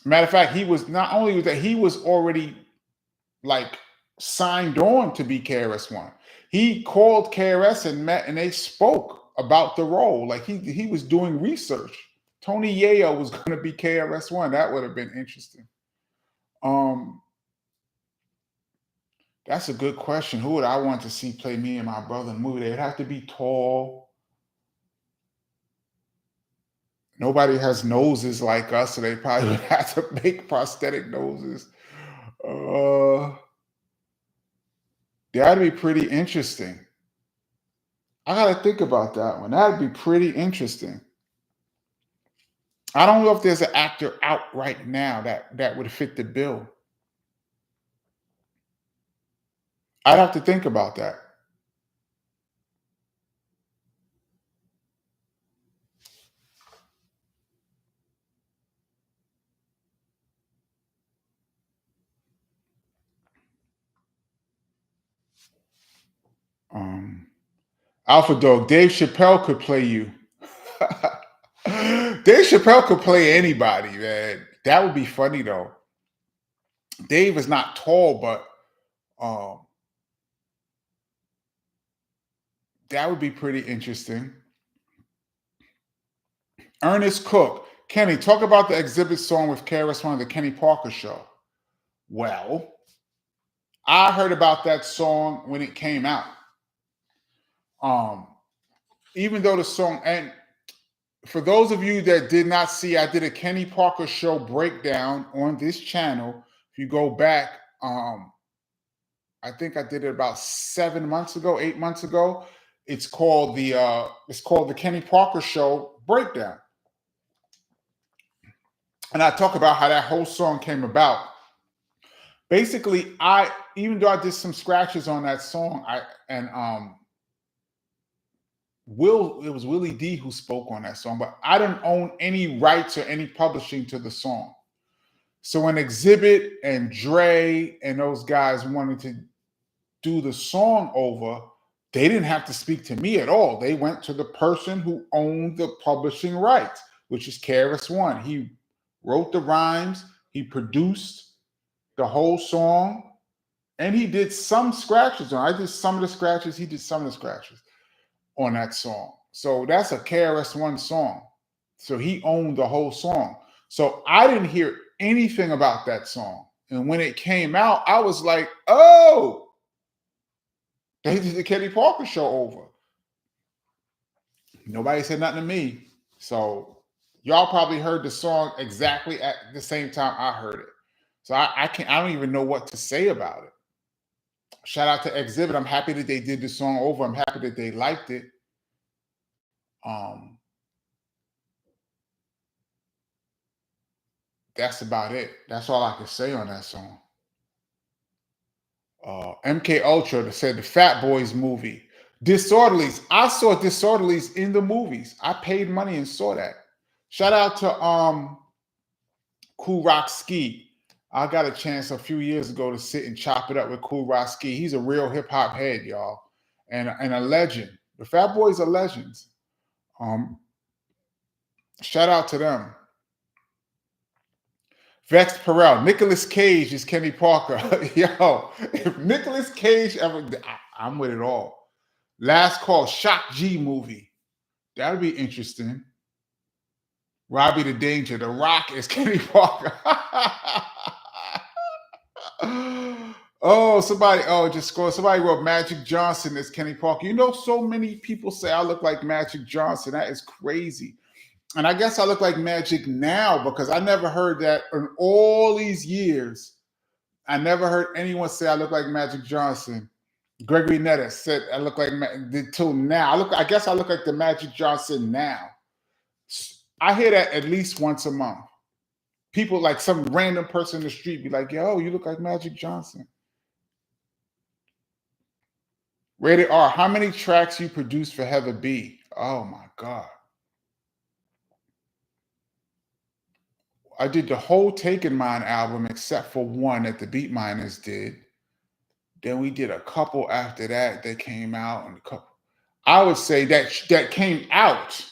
Matter of fact, he was, not only was that, he was already like signed on to be KRS-One. He called KRS and met and they spoke about the role. Like he was doing research. Tony Yayo was going to be KRS-One. That would have been interesting. That's a good question. Who would I want to see play me and my brother in the movie? They'd have to be tall. Nobody has noses like us, so they probably would have to make prosthetic noses. That'd be pretty interesting. I gotta think about that one. That'd be pretty interesting. I don't know if there's an actor out right now that would fit the bill. I'd have to think about that. Alpha Dog, Dave Chappelle could play you. Dave Chappelle could play anybody, man. That would be funny though. Dave is not tall, but that would be pretty interesting. Ernest Cook, Kenny, talk about the exhibit song with KRS-One, the Kenny Parker show. Well, I heard about that song when it came out. Even though the song, and for those of you that did not see, I did a Kenny Parker show breakdown on this channel. If you go back, I think I did it about 7 months ago, 8 months ago. It's called the Kenny Parker Show breakdown. And I talk about how that whole song came about. Basically, even though I did some scratches on that song, it was Willie D who spoke on that song, but I didn't own any rights or any publishing to the song. So when Exhibit and Dre and those guys wanted to do the song over, they didn't have to speak to me at all. They went to the person who owned the publishing rights, which is KRS-One. He wrote the rhymes, he produced the whole song, and he did some scratches on. I did some of the scratches, he did some of the scratches on that song. So that's a KRS-One song. So he owned the whole song. So I didn't hear anything about that song. And when it came out, I was like, oh, they did the Kenny Parker show over. Nobody said nothing to me. So y'all probably heard the song exactly at the same time I heard it. So I don't even know what to say about it. Shout out to Exhibit. I'm happy that they did the song over. I'm happy that they liked it. That's about it. That's all I can say on that song. MK Ultra said the Fat Boys movie. Disorderlies. I saw Disorderlies in the movies. I paid money and saw that. Shout out to Cool Rock Ski. I got a chance a few years ago to sit and chop it up with Cool Rock Ski. He's a real hip hop head, y'all, and a legend. The Fat Boys are legends. Shout out to them. Vex Perel, Nicolas Cage is Kenny Parker. Yo, if Nicolas Cage ever, I'm with it all. Last Call, Shock G movie. That would be interesting. Robbie the Danger, The Rock is Kenny Parker. Somebody wrote Magic Johnson as Kenny Parker. You know, so many people say I look like Magic Johnson. That is crazy. And I guess I look like Magic now because I never heard that in all these years. I never heard anyone say I look like Magic Johnson. Gregory Netta said, "I look like till now. I guess I look like the Magic Johnson now." I hear that at least once a month. People like some random person in the street be like, "Yo, you look like Magic Johnson." Rated R. How many tracks you produced for Heather B? Oh my god. I did the whole Taken Mine album except for one that the Beat Miners did. Then we did a couple after that that came out, and a couple. I would say that came out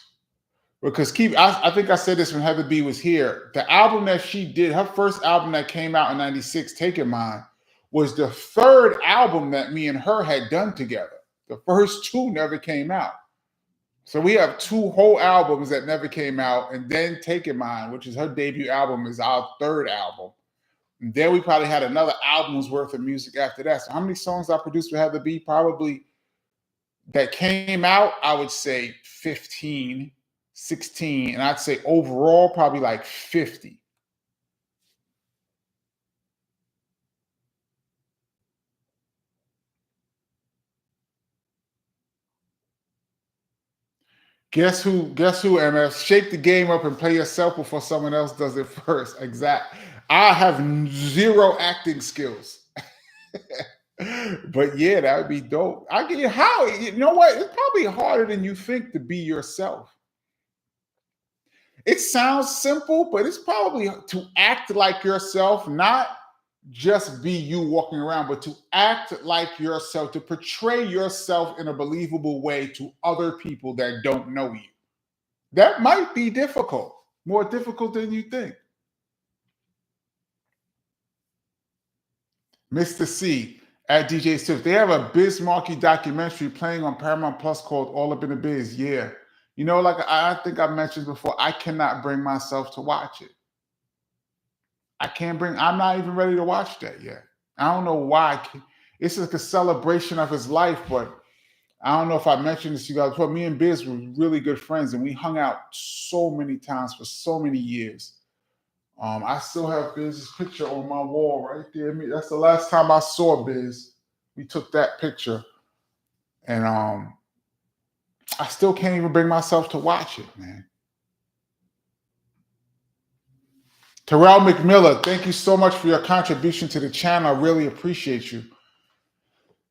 because I think I said this when Heather B was here. The album that she did, her first album that came out in '96, Taken Mine, was the third album that me and her had done together. The first two never came out. So we have two whole albums that never came out, and then Taken Mine, which is her debut album, is our third album. And then we probably had another album's worth of music after that. So how many songs I produced with Heather B? Probably that came out, I would say 15, 16, and I'd say overall probably like 50. Guess who, MF? Shake the game up and play yourself before someone else does it first. Exact. I have zero acting skills. But yeah, that would be dope. I get how, you know what? It's probably harder than you think to be yourself. It sounds simple, but it's probably to act like yourself, not just be you walking around, but to act like yourself, to portray yourself in a believable way to other people that don't know you. That might be difficult, more difficult than you think. Mr. C at DJ Swift. They have a Biz Markie documentary playing on Paramount Plus called All Up in the Biz. Yeah. You know, like I think I mentioned before, I cannot bring myself to watch it. I'm not even ready to watch that yet. I don't know why. It's like a celebration of his life, but I don't know if I mentioned this to you guys before. Me and Biz were really good friends, and we hung out so many times for so many years. I still have Biz's picture on my wall right there. That's the last time I saw Biz. We took that picture, and I still can't even bring myself to watch it, man. Terrell McMillan, thank you so much for your contribution to the channel. I really appreciate you.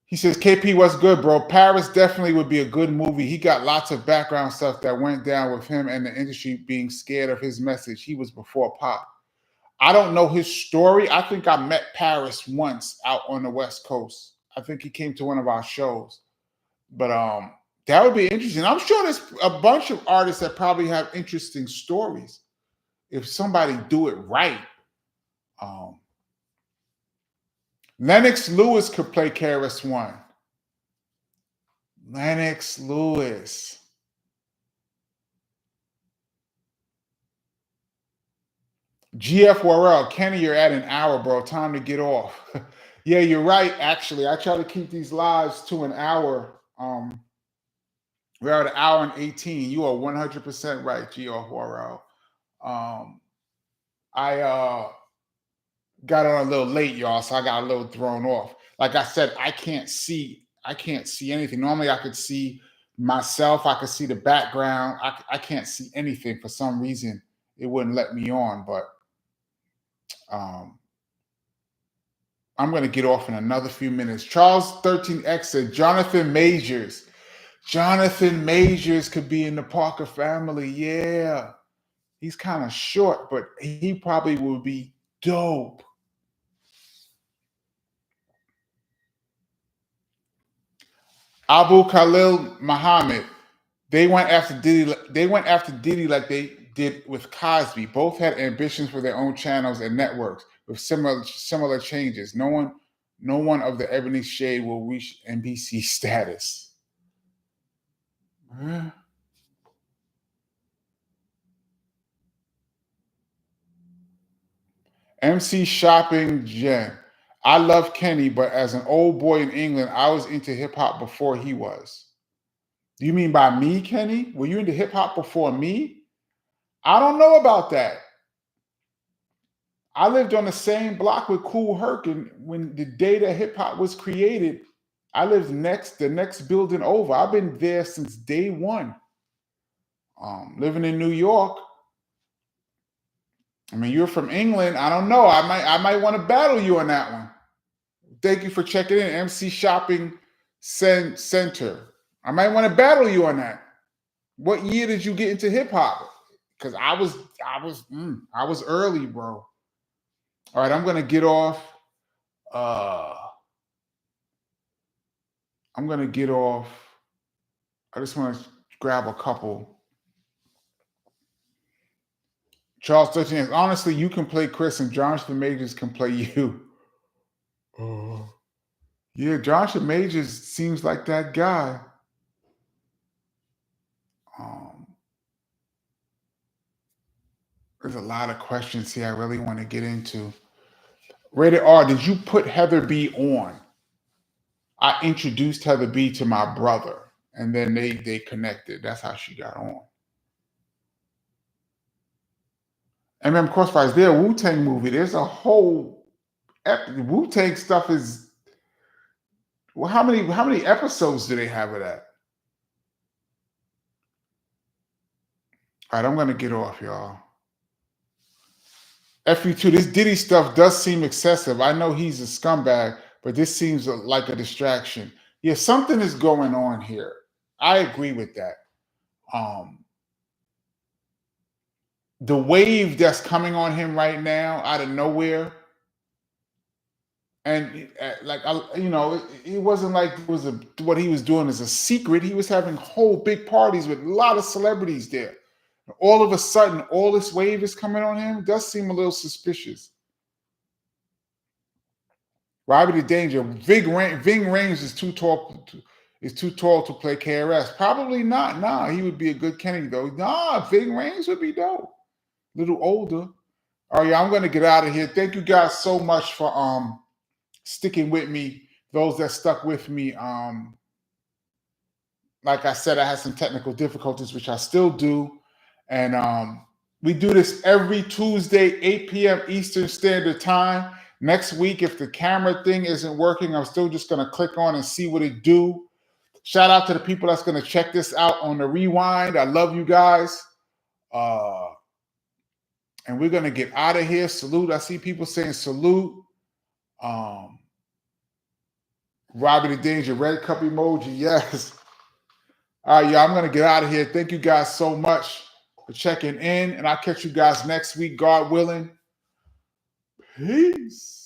He says, KP, what's good, bro? Paris definitely would be a good movie. He got lots of background stuff that went down with him and the industry being scared of his message. He was before Pop. I don't know his story. I think I met Paris once out on the West Coast. I think he came to one of our shows. But that would be interesting. I'm sure there's a bunch of artists that probably have interesting stories if somebody do it right. Lennox Lewis could play KRS-One. Lennox Lewis. GF Worrell, Kenny, you're at an hour, bro. Time to get off. Yeah, you're right. Actually, I try to keep these lives to an hour. We're at an hour and 18. You are 100% right, GF Worrell. I got on a little late, y'all, so I got a little thrown off. Like I said, I can't see anything. Normally I could see myself, I could see the background. I can't see anything. For some reason it wouldn't let me on, but I'm going to get off in another few minutes. Charles 13X said Jonathan Majors could be in the Parker family. Yeah, he's kind of short, but he probably would be dope. Abu Khalil Muhammad. They went after Diddy like they did with Cosby. Both had ambitions for their own channels and networks with similar changes. No one of the Ebony Shade will reach NBC status. MC Shopping Jen. I love Kenny, but as an old boy in England, I was into hip hop before he was. Do you mean by me, Kenny? Were you into hip hop before me? I don't know about that. I lived on the same block with Kool Herc, and when the day that hip hop was created, I live the next building over. I've been there since day one. Living in New York. I mean, you're from England. I don't know. I might want to battle you on that one. Thank you for checking in, MC Shopping Center. I might want to battle you on that. What year did you get into hip hop? Because I was early, bro. All right, I'm gonna get off. I'm gonna get off. I just want to grab a couple. Charles 13. Honestly, you can play Chris and Jonathan Majors can play you. Yeah, Jonathan Majors seems like that guy. There's a lot of questions here I really want to get into. Rated R, did you put Heather B on? I introduced Heather B to my brother, and then they connected. That's how she got on. And then, of course, if there a Wu-Tang movie, there's a whole Wu-Tang stuff is. Well, how many episodes do they have of that? All right, I'm gonna get off, y'all. FU2, this Diddy stuff does seem excessive. I know he's a scumbag, but this seems like a distraction. Yeah, something is going on here. I agree with that. The wave that's coming on him right now out of nowhere, and like it wasn't like what he was doing is a secret. He was having whole big parties with a lot of celebrities there. All of a sudden, all this wave is coming on him. It does seem a little suspicious. Robbie the Danger, Ving Rhames is too tall. Is too tall to play KRS. Probably not. Nah, he would be a good Kenny though. Nah, Ving Rhames would be dope. A little older. All right, I'm gonna get out of here. Thank you guys so much for sticking with me. Those that stuck with me. Like I said, I had some technical difficulties, which I still do. And we do this every Tuesday, 8 p.m. Eastern Standard Time. Next week, if the camera thing isn't working, I'm still just going to click on and see what it do. Shout out to the people that's going to check this out on the rewind. I love you guys. And we're going to get out of here. Salute. I see people saying salute. Robbie the Danger, red cup emoji. Yes. All right, y'all, I'm going to get out of here. Thank you guys so much for checking in. And I'll catch you guys next week, God willing. Peace.